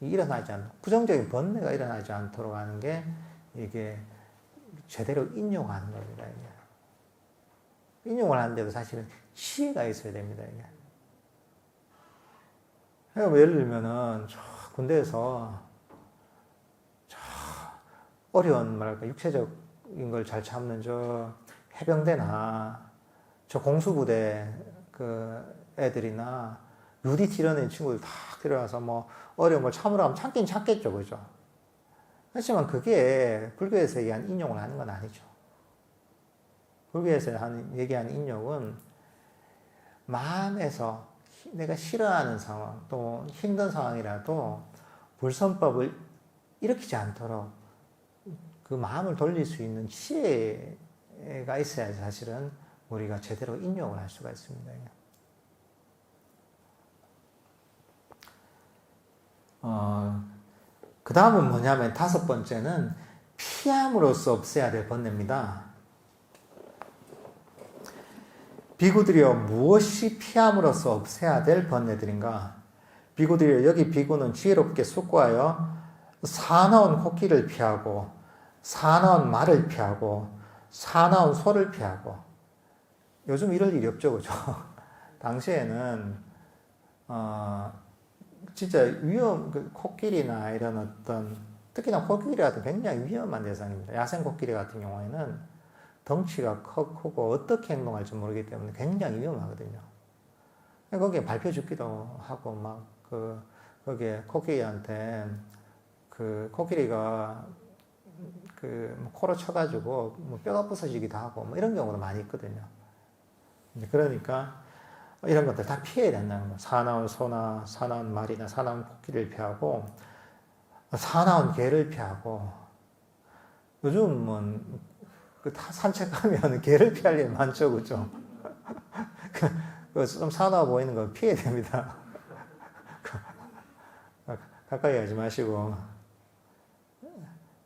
일어나지 않는 부정적인 번뇌가 일어나지 않도록 하는 게 이게 제대로 인용하는 겁니다. 이게. 인용을 하는데도 사실은 지혜가 있어야 됩니다. 이게. 그러니까 예를 들면은 저 군대에서 저 어려운 말할까 육체적인 걸 잘 참는 저 해병대나 저 공수부대 그 애들이나 UDT 이런 친구들 다 들어가서 뭐 어려운 걸 참으라 하면 참긴 참겠죠. 그죠? 하지만 그게 불교에서 얘기한 인용을 하는 건 아니죠. 불교에서 얘기하는 인용은 마음에서 내가 싫어하는 상황 또 힘든 상황이라도 불선법을 일으키지 않도록 그 마음을 돌릴 수 있는 지혜가 있어야 사실은 우리가 제대로 인용을 할 수가 있습니다. 그 다음은 뭐냐면 다섯 번째는 피함으로써 없애야 될 번뇌입니다. 비구들이여 무엇이 피함으로써 없애야 될 번뇌들인가? 비구들이여 여기 비구는 지혜롭게 숙고하여 사나운 코끼리를 피하고 사나운 말을 피하고 사나운 소를 피하고 요즘 이럴 일이 없죠. 그죠? 당시에는 진짜 코끼리나 이런 어떤, 특히나 코끼리 같은 굉장히 위험한 대상입니다. 야생 코끼리 같은 경우에는 덩치가 크고 어떻게 행동할지 모르기 때문에 굉장히 위험하거든요. 거기에 밟혀 죽기도 하고, 거기에 코끼리한테, 코끼리가 코로 쳐가지고 뼈가 부서지기도 하고, 이런 경우도 많이 있거든요. 그러니까, 이런 것들 다 피해야 된다는 거예요. 사나운 소나 사나운 말이나 사나운 코끼리를 피하고 사나운 개를 피하고 요즘은 산책하면 개를 피할 일 많죠. 그죠? 좀 사나워 보이는 거 피해야 됩니다. 가까이 하지 마시고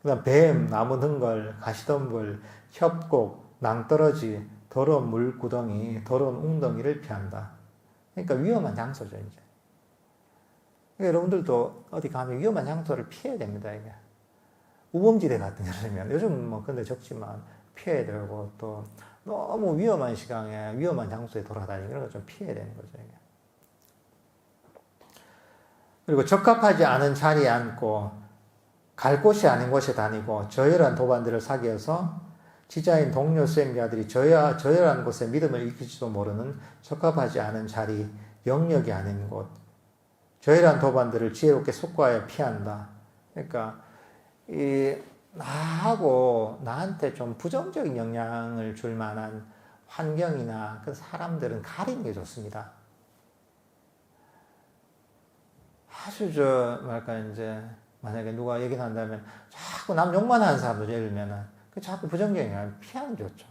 그다음 뱀, 나무등걸, 가시덤불, 협곡, 낭떠러지 더러운 물구덩이, 더러운 웅덩이를 피한다. 그러니까 위험한 장소죠, 이제. 그러니까 여러분들도 어디 가면 위험한 장소를 피해야 됩니다, 이게. 우범지대 같은 데면 요즘 근데 적지만 피해야 되고 또 너무 위험한 시간에 위험한 장소에 돌아다니는 그런 거 좀 피해야 되는 거죠, 이게. 그리고 적합하지 않은 자리에 앉고 갈 곳이 아닌 곳에 다니고 저열한 도반들을 사귀어서 지자인 동료 수행자들이 저열한 곳에 믿음을 익힐지도 모르는 적합하지 않은 자리, 영역이 아닌 곳, 저열한 도반들을 지혜롭게 숙고하여 피한다. 그러니까 나한테 좀 부정적인 영향을 줄 만한 환경이나 그 사람들은 가리는 게 좋습니다. 아주 이제 만약에 누가 얘기를 한다면 자꾸 남 욕만 하는 사람들 예를 들면은 자꾸 부정적인 영향을 피하는 게 좋죠.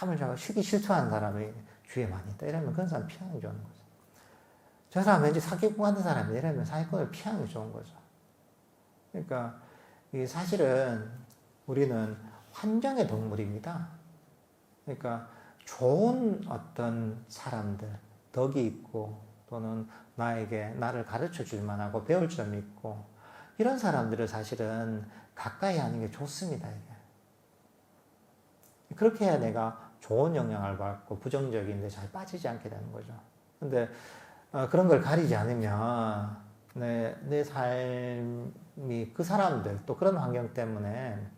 남을 자꾸 시기 질투하는 사람이 주위에 많이 있다. 이러면 그런 사람 피하는 게 좋은 거죠. 저 사람 왠지 사기꾼 같은 사람이 이러면 사기꾼을 피하는 게 좋은 거죠. 그러니까 사실은 우리는 환경의 동물입니다. 그러니까 좋은 어떤 사람들, 덕이 있고 또는 나를 가르쳐 줄 만하고 배울 점이 있고 이런 사람들을 사실은 가까이 하는 게 좋습니다. 이게. 그렇게 해야 내가 좋은 영향을 받고 부정적인데 잘 빠지지 않게 되는 거죠. 근데 그런 걸 가리지 않으면 내 삶이 그 사람들 또 그런 환경 때문에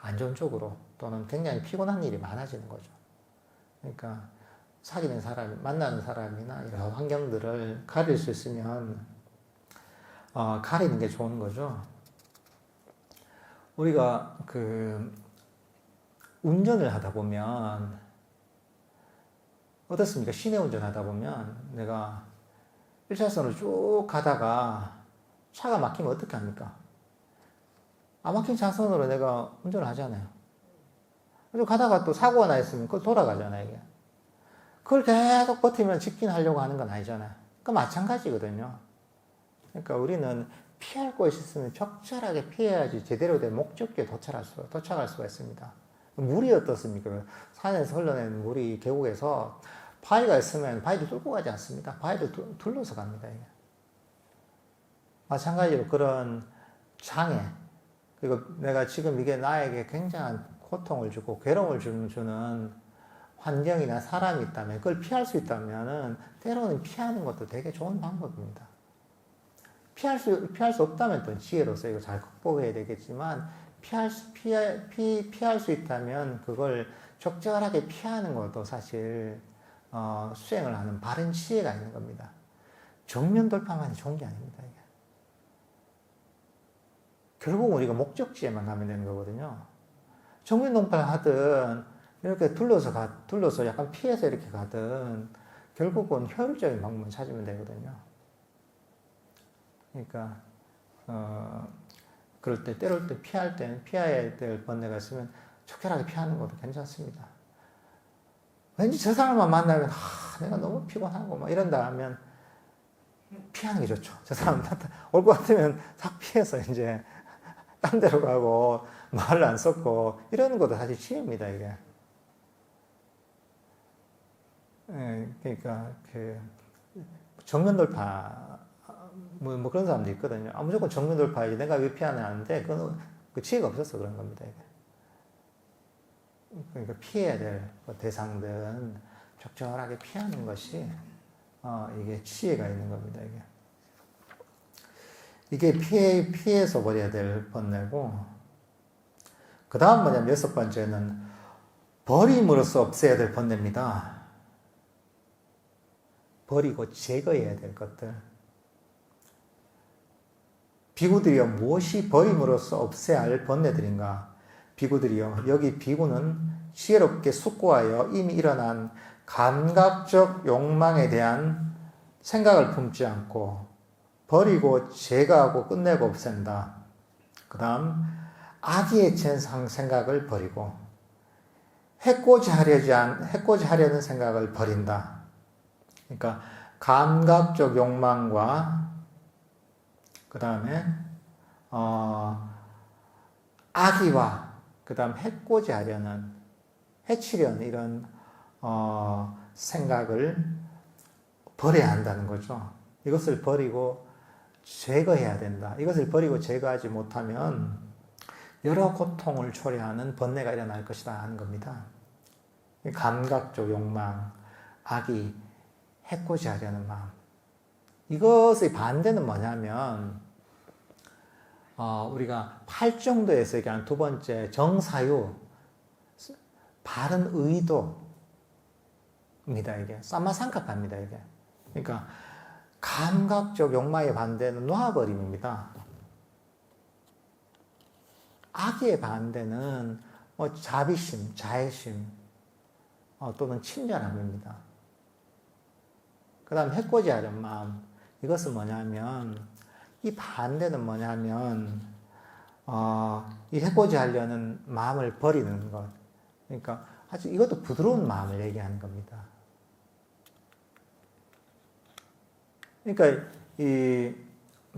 안 좋은 쪽으로 또는 굉장히 피곤한 일이 많아지는 거죠. 그러니까 사귀는 사람, 만나는 사람이나 여러 환경들을 가릴 수 있으면 가리는 게 좋은 거죠. 우리가 운전을 하다 보면 어떻습니까? 시내 운전하다 보면 내가 1차선으로 쭉 가다가 차가 막히면 어떻게 합니까? 안 막힌 차선으로 내가 운전을 하잖아요. 그리고 가다가 또 사고가 나 있으면 그걸 돌아가잖아요, 이게. 그걸 계속 버티면 직진하려고 하는 건 아니잖아요. 그 마찬가지거든요. 그러니까 우리는 피할 곳이 있으면 적절하게 피해야지 제대로 된 목적지에 도착할 수가 있습니다. 물이 어떻습니까? 산에서 흘러내는 물이 계곡에서 바위가 있으면 바위도 뚫고 가지 않습니다. 바위도 둘러서 갑니다. 이게. 마찬가지로 그런 장애, 그리고 내가 지금 이게 나에게 굉장한 고통을 주고 괴로움을 주는 환경이나 사람이 있다면 그걸 피할 수 있다면 때로는 피하는 것도 되게 좋은 방법입니다. 피할 수 없다면 또 지혜로서 이거 잘 극복해야 되겠지만 피할 수 있다면 그걸 적절하게 피하는 것도 사실 수행을 하는 바른 지혜가 있는 겁니다. 정면 돌파만이 좋은 게 아닙니다. 이게. 결국 우리가 목적지에만 가면 되는 거거든요. 정면 돌파를 하든 이렇게 둘러서 약간 피해서 이렇게 가든 결국은 효율적인 방법을 찾으면 되거든요. 그러니까 그럴 때 때릴 때 피할 때는 피해야 될 번뇌가 있으면 적절하게 피하는 것도 괜찮습니다. 왠지 저 사람만 만나면 내가 너무 피곤하고 막 이런다 하면 피하는 게 좋죠. 저 사람 올 것 같으면 싹 피해서 이제 딴 데로 가고 말을 안 섞고 이러는 것도 사실 치유입니다, 이게. 그러니까 정면 돌파 뭐 그런 사람도 있거든요. 무조건 정면 돌파야지 내가 왜 피하냐 하는데 그건 그 지혜가 없어서 그런 겁니다, 이게. 그러니까 피해야 될 대상들은 적절하게 피하는 것이 이게 지혜가 있는 겁니다, 이게 피해서 버려야 될 번뇌고, 그 다음 뭐냐면 6번째는 버림으로써 없애야 될 번뇌입니다. 버리고 제거해야 될 것들. 비구들이여 무엇이 버림으로써 없애야 할 번뇌들인가? 비구들이여, 여기 비구는 지혜롭게 숙고하여 이미 일어난 감각적 욕망에 대한 생각을 품지 않고 버리고 제거하고 끝내고 없앤다. 그 다음 악의에 찬 생각을 버리고 해코지 하려는 생각을 버린다. 그러니까 감각적 욕망과 그 다음에 악의와 그 다음 해치려는 이런 생각을 버려야 한다는 거죠. 이것을 버리고 제거해야 된다. 이것을 버리고 제거하지 못하면 여러 고통을 초래하는 번뇌가 일어날 것이다 하는 겁니다. 감각적 욕망, 악의, 해코지 하려는 마음. 이것의 반대는 뭐냐면 우리가 팔정도에서 얘기하는 두 번째 정사유, 바른 의도입니다. 이게 쌈마상카파입니다. 이게. 그러니까 감각적 욕망의 반대는 놓아버림입니다. 악의 반대는 자비심, 자애심 또는 친절함입니다. 그 다음 해코지 하려는 마음. 이것은 뭐냐면 이 반대는 뭐냐면 이 해코지 하려는 마음을 버리는 것. 그러니까 아주 이것도 부드러운 마음을 얘기하는 겁니다. 그러니까 이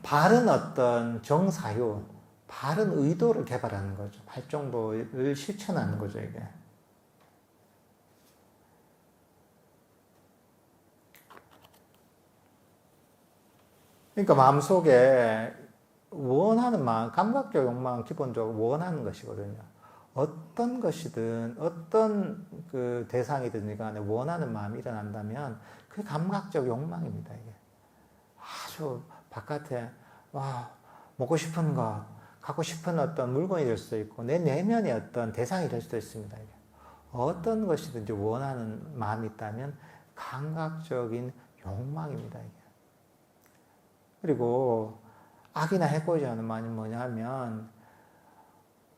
바른 어떤 정사유, 바른 의도를 개발하는 거죠. 팔정도를 실천하는 거죠, 이게. 그러니까 마음속에 원하는 마음, 감각적 욕망은 기본적으로 원하는 것이거든요. 어떤 것이든 어떤 그 대상이든 간에 원하는 마음이 일어난다면 그게 감각적 욕망입니다. 이게 아주 바깥에 와 먹고 싶은 것, 갖고 싶은 어떤 물건이 될 수도 있고 내 내면의 어떤 대상이 될 수도 있습니다. 이게 어떤 것이든지 원하는 마음이 있다면 감각적인 욕망입니다. 이게. 그리고 악이나 해코지 하는 마음이 뭐냐면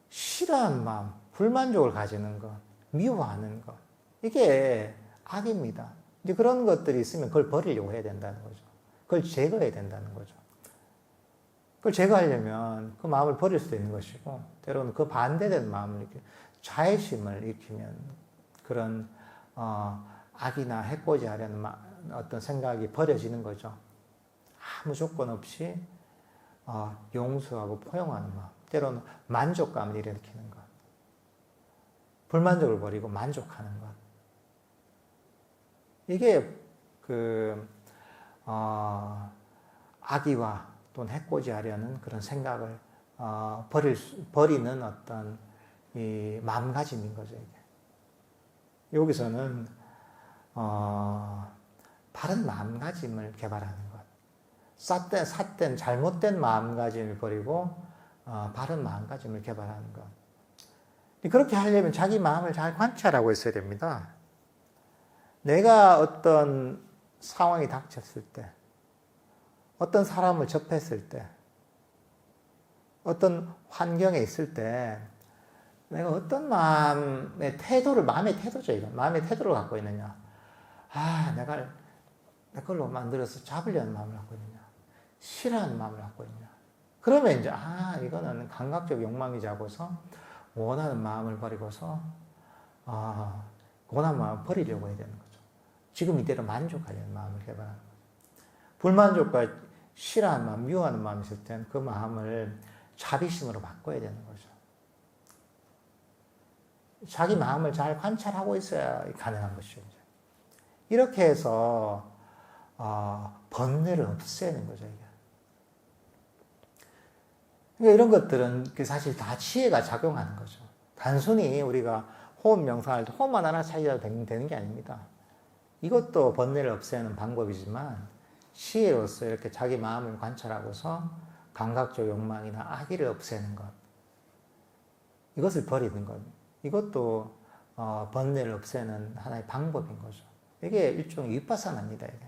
싫어하는 마음, 불만족을 가지는 것, 미워하는 것 이게 악입니다. 이제 그런 것들이 있으면 그걸 버리려고 해야 된다는 거죠. 그걸 제거해야 된다는 거죠. 그걸 제거하려면 그 마음을 버릴 수도 있는 것이고 때로는 그 반대된 마음을 이렇게 자애심을 일으키면 그런 악이나 해코지 하려는 어떤 생각이 버려지는 거죠. 아무 조건 없이 용서하고 포용하는 마음, 때로는 만족감을 일으키는 것, 불만족을 버리고 만족하는 것. 이게 악의와 또는 해코지하려는 그런 생각을 버리는 어떤 이 마음가짐인 거죠. 이게. 여기서는 바른 마음가짐을 개발하는 것, 삿된 잘못된 마음가짐을 버리고 바른 마음가짐을 개발하는 것. 그렇게 하려면 자기 마음을 잘 관찰하고 있어야 됩니다. 내가 어떤 상황이 닥쳤을 때, 어떤 사람을 접했을 때, 어떤 환경에 있을 때 내가 어떤 마음의 태도죠, 이건. 마음의 태도를 갖고 있느냐. 내가 내 걸로 만들어서 잡으려는 마음을 갖고 있느냐. 싫어하는 마음을 갖고 있느냐. 그러면 이제, 이거는 감각적 욕망이 잡아서 원하는 마음을 버리고서, 원하는 마음을 버리려고 해야 되는 거죠. 지금 이대로 만족하려는 마음을 개발하는 거죠. 불만족과 싫어하는 마음, 미워하는 마음이 있을 때는 그 마음을 자비심으로 바꿔야 되는 거죠. 자기 마음을 잘 관찰하고 있어야 가능한 것이죠. 이렇게 해서 번뇌를 없애는 거죠. 이게. 그러니까 이런 것들은 사실 다 지혜가 작용하는 거죠. 단순히 우리가 호흡 명상할 때 호흡만 하나 찾아도 되는 게 아닙니다. 이것도 번뇌를 없애는 방법이지만 지혜로서 이렇게 자기 마음을 관찰하고서 감각적 욕망이나 악의를 없애는 것, 이것을 버리는 것, 이것도 번뇌를 없애는 하나의 방법인 거죠. 이게 일종의 위파사나입니다. 이게.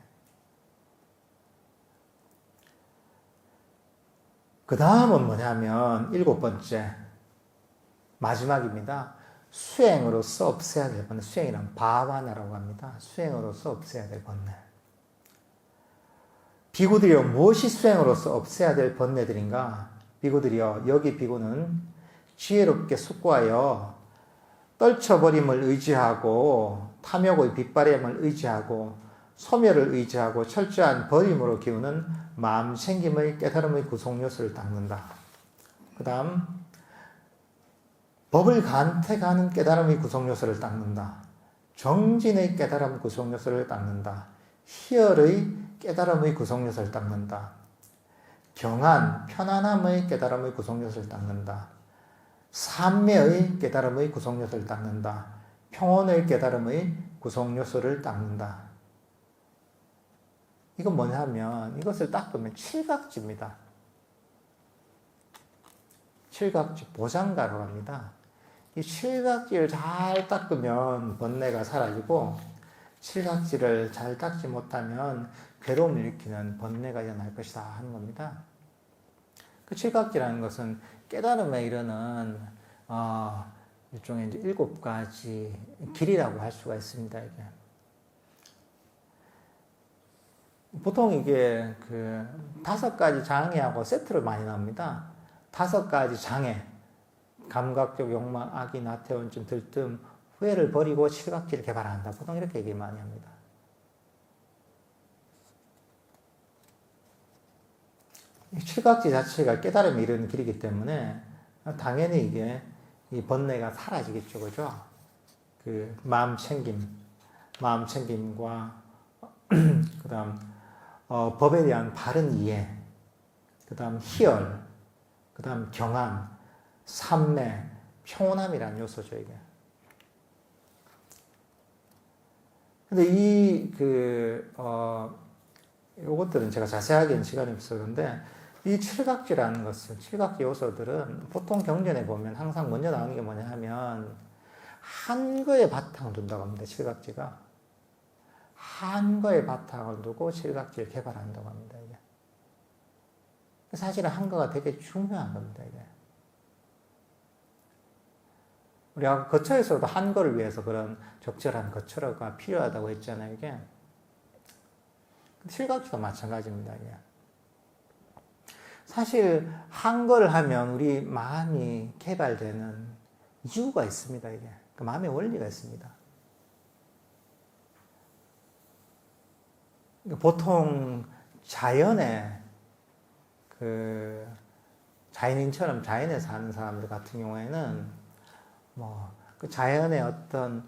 그 다음은 뭐냐면 7번째 마지막입니다. 수행으로서 없애야 될 번뇌. 수행이란 바와나라고 합니다. 수행으로서 없애야 될 번뇌. 비구들이여 무엇이 수행으로서 없애야 될 번뇌들인가? 비구들이여 여기 비구는 지혜롭게 숙고하여 떨쳐버림을 의지하고 탐욕의 빗바램을 의지하고 소멸을 의지하고 철저한 버림으로 기우는 마음 챙김의 깨달음의 구성 요소를 닦는다. 그 다음 법을 간택하는 깨달음의 구성 요소를 닦는다. 정진의 깨달음 구성 요소를 닦는다. 희열의 깨달음의 구성 요소를 닦는다. 경안, 편안함의 깨달음의 구성 요소를 닦는다. 삼매의 깨달음의 구성 요소를 닦는다. 평온의 깨달음의 구성 요소를 닦는다. 이건 뭐냐면 이것을 닦으면 칠각지입니다. 칠각지, 보장가로 합니다. 이 칠각지를 잘 닦으면 번뇌가 사라지고 칠각지를 잘 닦지 못하면 괴로움을 일으키는 번뇌가 일어날 것이다 하는 겁니다. 그 칠각지라는 것은 깨달음에 이르는 일종의 이제 7가지 길이라고 할 수가 있습니다. 이게. 보통 이게 5가지 장애하고 세트를 많이 납니다. 5가지 장애, 감각적 욕망, 악의, 나태원증, 들뜸, 후회를 버리고 칠각지를 개발한다. 보통 이렇게 얘기 많이 합니다. 칠각지 자체가 깨달음에 이르는 길이기 때문에 당연히 이게 이 번뇌가 사라지겠죠, 그죠? 그 마음 챙김과 그다음 법에 대한 바른 이해, 그다음 희열, 그다음 경안, 삼매, 평온함이라는 요소죠, 이게. 근데 요것들은 제가 자세하게는 시간이 없어서 그런데, 이 칠각지라는 것은, 칠각지 요소들은 보통 경전에 보면 항상 먼저 나오는 게 뭐냐 하면, 한거에 바탕을 둔다고 합니다, 칠각지가. 한거에 바탕을 두고 칠각지를 개발한다고 합니다, 이게. 사실은 한거가 되게 중요한 겁니다, 이게. 우리 아까 거처에서도 한거를 위해서 그런 적절한 거처가 필요하다고 했잖아요, 이게. 칠각지도 마찬가지입니다, 이게. 사실 한거를 하면 우리 마음이 개발되는 이유가 있습니다, 이게. 그 마음의 원리가 있습니다. 보통 자연인처럼 자연에 사는 사람들 같은 경우에는 그 자연의 어떤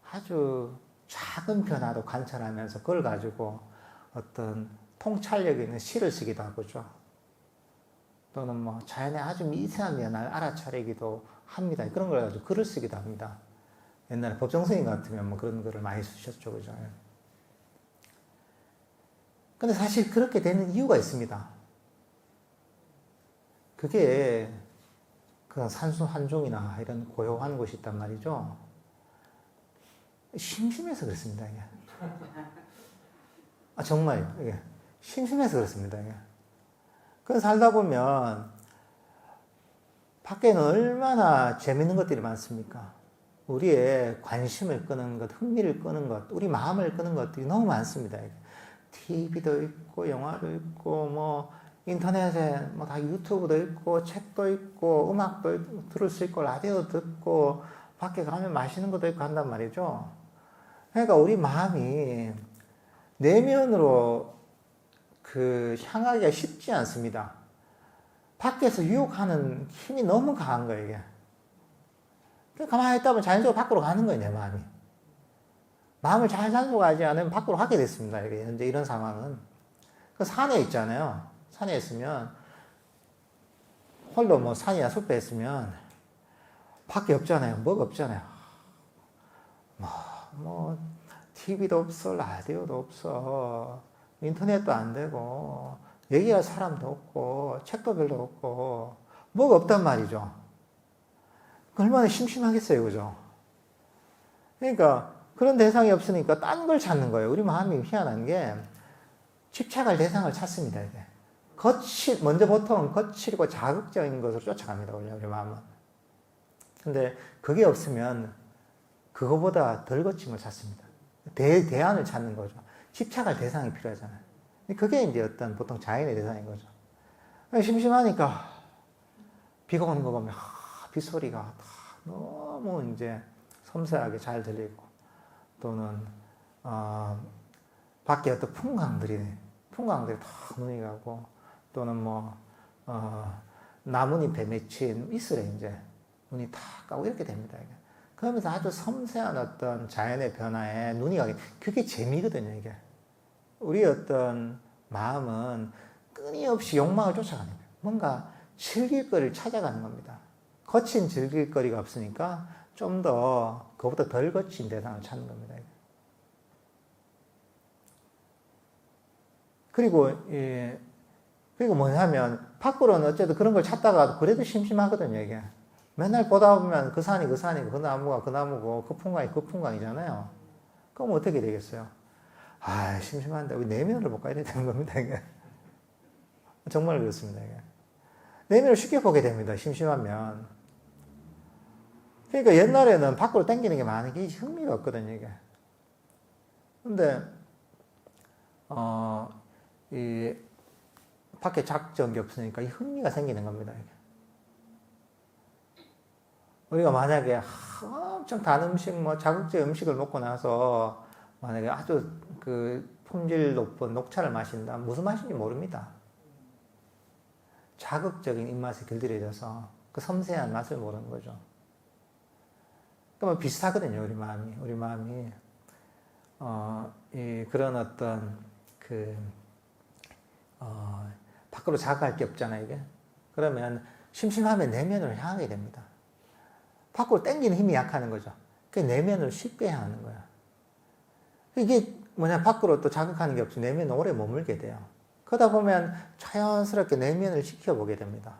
아주 작은 변화도 관찰하면서 그걸 가지고 어떤 통찰력 있는 시를 쓰기도 하고죠. 또는 자연의 아주 미세한 변화를 알아차리기도 합니다. 그런 걸 가지고 글을 쓰기도 합니다. 옛날에 법정스님 같으면 그런 글을 많이 쓰셨죠, 그죠? 근데 사실 그렇게 되는 이유가 있습니다. 그게 그런 산수 한중이나 이런 고요한 곳이 있단 말이죠. 심심해서 그렇습니다, 이게. 정말요, 이게. 심심해서 그렇습니다, 이게. 그래서 살다 보면, 밖에는 얼마나 재밌는 것들이 많습니까? 우리의 관심을 끄는 것, 흥미를 끄는 것, 우리 마음을 끄는 것들이 너무 많습니다, 이게. TV도 있고, 영화도 있고, 인터넷에 다 유튜브도 있고, 책도 있고, 음악도 있고, 들을 수 있고, 라디오 듣고, 밖에 가면 맛있는 것도 있고 한단 말이죠. 그러니까 우리 마음이 내면으로 향하기가 쉽지 않습니다. 밖에서 유혹하는 힘이 너무 강한 거예요, 이게. 가만히 있다 보면 자연적으로 밖으로 가는 거예요, 내 마음이. 마음을 잘 단속하지 않으면 밖으로 가게 됐습니다, 이게. 현재 이런 상황은. 그 산에 있잖아요. 산에 있으면, 홀로 산이나 숲에 있으면, 밖에 없잖아요. 뭐가 없잖아요. TV도 없어, 라디오도 없어, 인터넷도 안 되고, 얘기할 사람도 없고, 책도 별로 없고, 뭐가 없단 말이죠. 얼마나 심심하겠어요, 그죠? 그러니까, 그런 대상이 없으니까 딴 걸 찾는 거예요. 우리 마음이 희한한 게, 집착할 대상을 찾습니다, 이게. 먼저 보통 거칠고 자극적인 것으로 쫓아갑니다, 원래 우리 마음은. 근데 그게 없으면 그거보다 덜 거친 걸 찾습니다. 대안을 찾는 거죠. 집착할 대상이 필요하잖아요. 그게 이제 어떤 보통 자연의 대상인 거죠. 심심하니까 비가 오는 거 보면 빗소리가 너무 이제 섬세하게 잘 들리고, 또는 밖에 어떤 풍광들이 다 눈이 가고, 또는 나뭇잎에 맺힌 이슬에 이제 눈이 탁 가고 이렇게 됩니다. 그러면서 아주 섬세한 어떤 자연의 변화에 눈이 가게, 그게 재미거든요, 이게. 우리 어떤 마음은 끊임없이 욕망을 쫓아가는 거예요. 뭔가 즐길 거리를 찾아가는 겁니다. 거친 즐길 거리가 없으니까 좀 더 그것보다 덜 거친 대상을 찾는 겁니다. 그리고 뭐냐면, 밖으로는 어쨌든 그런 걸 찾다가도 그래도 심심하거든요, 이게. 맨날 보다 보면 그 산이 그 산이고, 그 나무가 그 나무고, 그 풍광이 그 풍광이잖아요. 그럼 어떻게 되겠어요? 심심한데, 우리 내면을 볼까? 이래야 되는 겁니다, 이게. 정말 그렇습니다, 이게. 내면을 쉽게 보게 됩니다, 심심하면. 그러니까 옛날에는 밖으로 당기는 게 많은 게 흥미가 없거든요, 이게. 근데, 이 밖에 자극적인 게 없으니까 이 흥미가 생기는 겁니다, 이게. 우리가 만약에 엄청 단 음식, 자극적인 음식을 먹고 나서 만약에 아주 품질 높은 녹차를 마신다, 무슨 맛인지 모릅니다. 자극적인 입맛에 길들여져서 그 섬세한 맛을 모르는 거죠. 그러니까 비슷하거든요, 우리 마음이. 그런 어떤 밖으로 자극할 게 없잖아요, 이게. 그러면 심심하면 내면으로 향하게 됩니다. 밖으로 당기는 힘이 약하는 거죠. 그 내면을 쉽게 하는 거야. 이게 뭐냐, 밖으로 또 자극하는 게 없이 내면은 오래 머물게 돼요. 그러다 보면 자연스럽게 내면을 지켜보게 됩니다.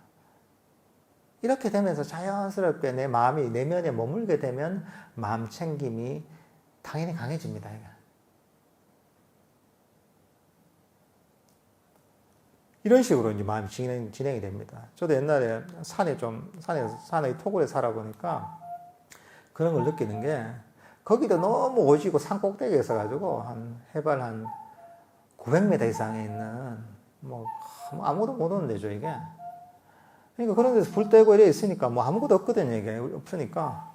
이렇게 되면서 자연스럽게 내 마음이 내면에 머물게 되면 마음 챙김이 당연히 강해집니다. 이런 식으로 이제 마음이 진행이 됩니다. 저도 옛날에 산의 토굴에 살아보니까 그런 걸 느끼는 게, 거기도 너무 오지고 산 꼭대기에 있어가지고 해발 한 900m 이상에 있는 뭐 아무도 못 오는 데죠, 이게. 그러니까 그런 데서 불 떼고 이래 있으니까 뭐 아무것도 없거든요, 이게. 없으니까.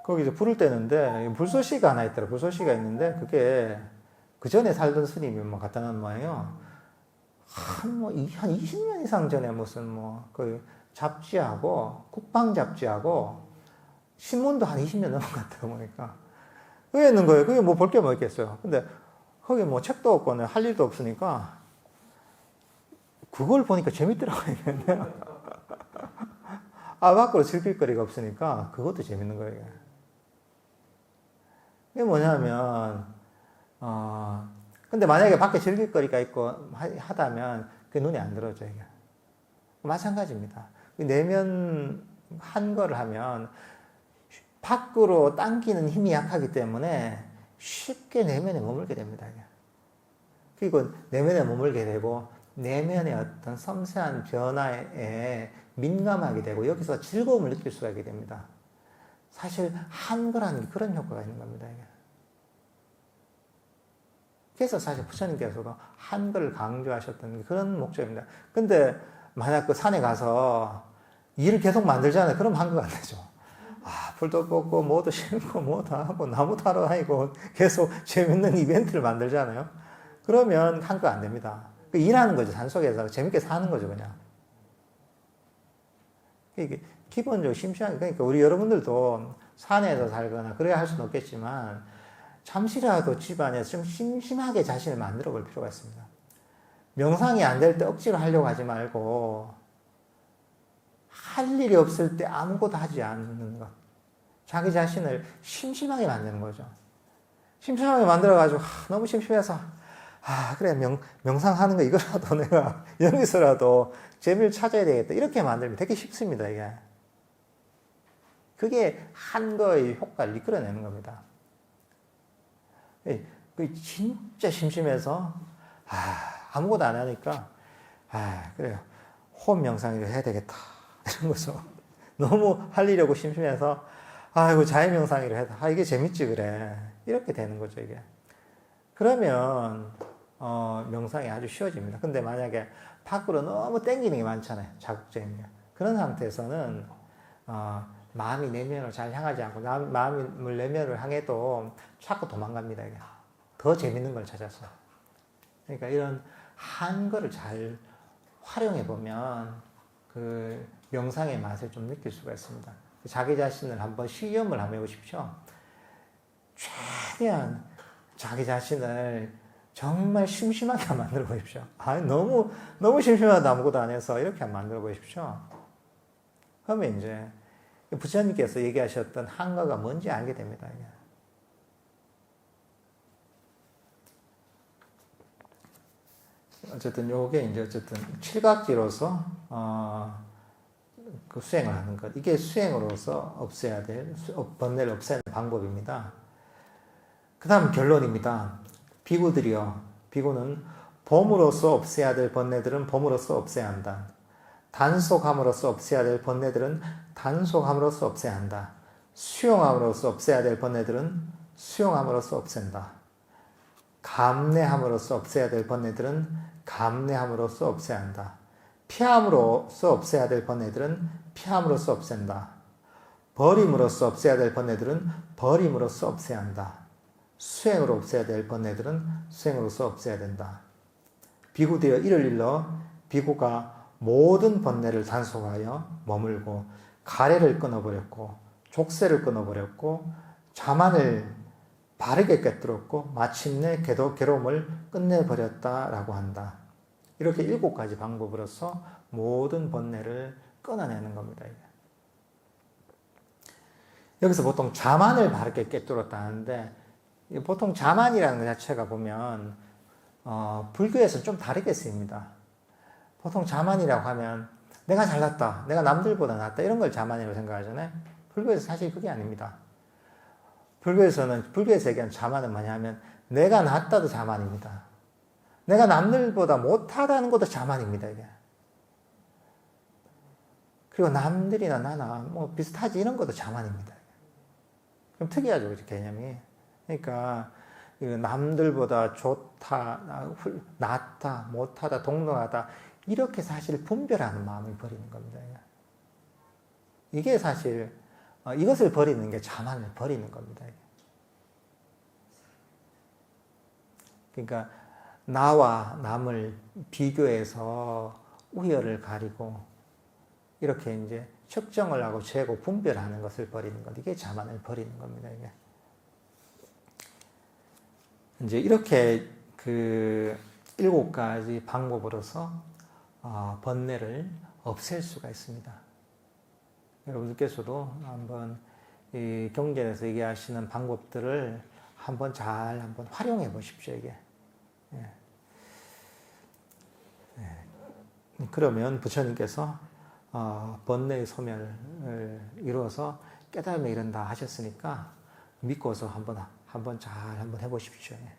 거기 이제 불을 떼는데 불쏘시가 하나 있더라. 불쏘시가 있는데 그게 그 전에 살던 스님이 뭐 갖다 놓은 모양이에요. 한 20년 이상 전에 무슨 그 잡지하고 국방 잡지하고 신문도 한 20년 넘은 것 같아요, 보니까. 그게 있는 거예요. 그게 뭐 볼 게 뭐 있겠어요. 근데 거기 뭐 책도 없고 할 일도 없으니까 그걸 보니까 재밌더라고요. 밖으로 즐길 거리가 없으니까 그것도 재밌는 거예요. 이게 뭐냐면, 근데 만약에 밖에 즐길 거리가 있고 하다면 그게 눈에 안 들어오죠, 이게. 마찬가지입니다. 내면 한 거를 하면 밖으로 당기는 힘이 약하기 때문에 쉽게 내면에 머물게 됩니다. 그리고 내면에 머물게 되고 내면의 어떤 섬세한 변화에 민감하게 되고 여기서 즐거움을 느낄 수가 있게 됩니다. 사실 한거라는 게 그런 효과가 있는 겁니다. 그래서 사실 부처님께서도 한글을 강조하셨던 게 그런 목적입니다. 근데 만약 그 산에 가서 일을 계속 만들잖아요. 그럼 한글 안 되죠. 불도 뻗고 뭐도 심고 뭐도 하고 나무 타러 다니고 계속 재밌는 이벤트를 만들잖아요. 그러면 한글 안 됩니다. 일하는 거죠. 산속에서 재밌게 사는 거죠, 그냥. 이게 기본적으로 심심하게, 그러니까 우리 여러분들도 산에서 살거나 그래야 할 수는 없겠지만 잠시라도 집안에서 좀 심심하게 자신을 만들어 볼 필요가 있습니다. 명상이 안 될 때 억지로 하려고 하지 말고 할 일이 없을 때 아무것도 하지 않는 것. 자기 자신을 심심하게 만드는 거죠. 심심하게 만들어가지고 너무 심심해서 그래 명상하는 거 이거라도 내가 여기서라도 재미를 찾아야 되겠다. 이렇게 만들면 되게 쉽습니다, 이게. 그게 한 거의 효과를 이끌어내는 겁니다. 진짜 심심해서 아무것도 안 하니까 그래요. 호흡 명상을 해야 되겠다. 이런 거죠. 너무 하려고 심심해서 이거 자유 명상이라 해도 이게 재밌지 그래. 이렇게 되는 거죠, 이게. 그러면 명상이 아주 쉬워집니다. 근데 만약에 밖으로 너무 땡기는 게 많잖아요. 자극적인 게. 그런 상태에서는 마음이 내면으로 잘 향하지 않고 마음을 내면으로 향해도 자꾸 도망갑니다. 이게. 더 재밌는 걸 찾아서. 그러니까 이런 한 거를 잘 활용해 보면 그 명상의 맛을 좀 느낄 수가 있습니다. 자기 자신을 한번 시험을 한번 해보십시오. 최대한 자기 자신을 정말 심심하게 만들어 보십시오. 너무 심심하다 아무것도 안 해서 이렇게 만들어 보십시오. 그러면 이제 부처님께서 얘기하셨던 한가가 뭔지 알게 됩니다. 어쨌든 요게 이제 칠각지로서 그 수행을 하는 것. 이게 수행으로서 없애야 될 번뇌를 없애는 방법입니다. 그 다음 결론입니다. 비구는 봄으로써 없애야 될 번뇌들은 봄으로써 없애야 한다. 단속함으로써 없애야 될 번뇌들은 단속함으로써 없애야 한다. 수용함으로써 없애야 될 번뇌들은 수용함으로써 없앤다. 감내함으로써 없애야 될 번뇌들은 감내함으로써 없애야 한다. 피함으로써 없애야 될 번뇌들은 피함으로써 없앤다. 버림으로써 없애야 될 번뇌들은 버림으로써 없애야 한다. 수행으로 없애야 될 번뇌들은 수행으로써 없애야 된다. 비구되어 이를 일러 비구가 모든 번뇌를 단속하여 머물고 가래를 끊어버렸고 족쇄를 끊어버렸고 자만을 바르게 꿰뚫었고 마침내 괴로움을 끝내버렸다라고 한다. 이렇게 7가지 방법으로서 모든 번뇌를 끊어내는 겁니다. 여기서 보통 자만을 바르게 꿰뚫었다 하는데 보통 자만이라는 것 자체가 보면 불교에서는 좀 다르게 쓰입니다. 보통 자만이라고 하면 내가 잘났다, 내가 남들보다 낫다 이런 걸 자만이라고 생각하잖아요. 불교에서 사실 그게 아닙니다. 불교에서 얘기하는 자만은 뭐냐면 내가 낫다도 자만입니다. 내가 남들보다 못하다는 것도 자만입니다. 이게. 그리고 남들이나 나나 뭐 비슷하지 이런 것도 자만입니다. 좀 특이하죠, 그 개념이. 그러니까 남들보다 좋다, 낫다, 못하다, 동등하다 이렇게 사실 분별하는 마음을 버리는 겁니다. 이게 사실 이것을 버리는 게 자만을 버리는 겁니다. 그러니까 나와 남을 비교해서 우열을 가리고 이렇게 이제 측정을 하고 재고 분별하는 것을 버리는 것, 이게 자만을 버리는 겁니다. 이게. 이제 이렇게 그 7가지 방법으로서 번뇌를 없앨 수가 있습니다. 여러분들께서도 한번 이 경전에서 얘기하시는 방법들을 한번 잘 한번 활용해 보십시오. 이게. 예. 예. 그러면 부처님께서 번뇌의 소멸을 이루어서 깨달음에 이른다 하셨으니까 믿고서 한번 잘 한번 해보십시오. 예.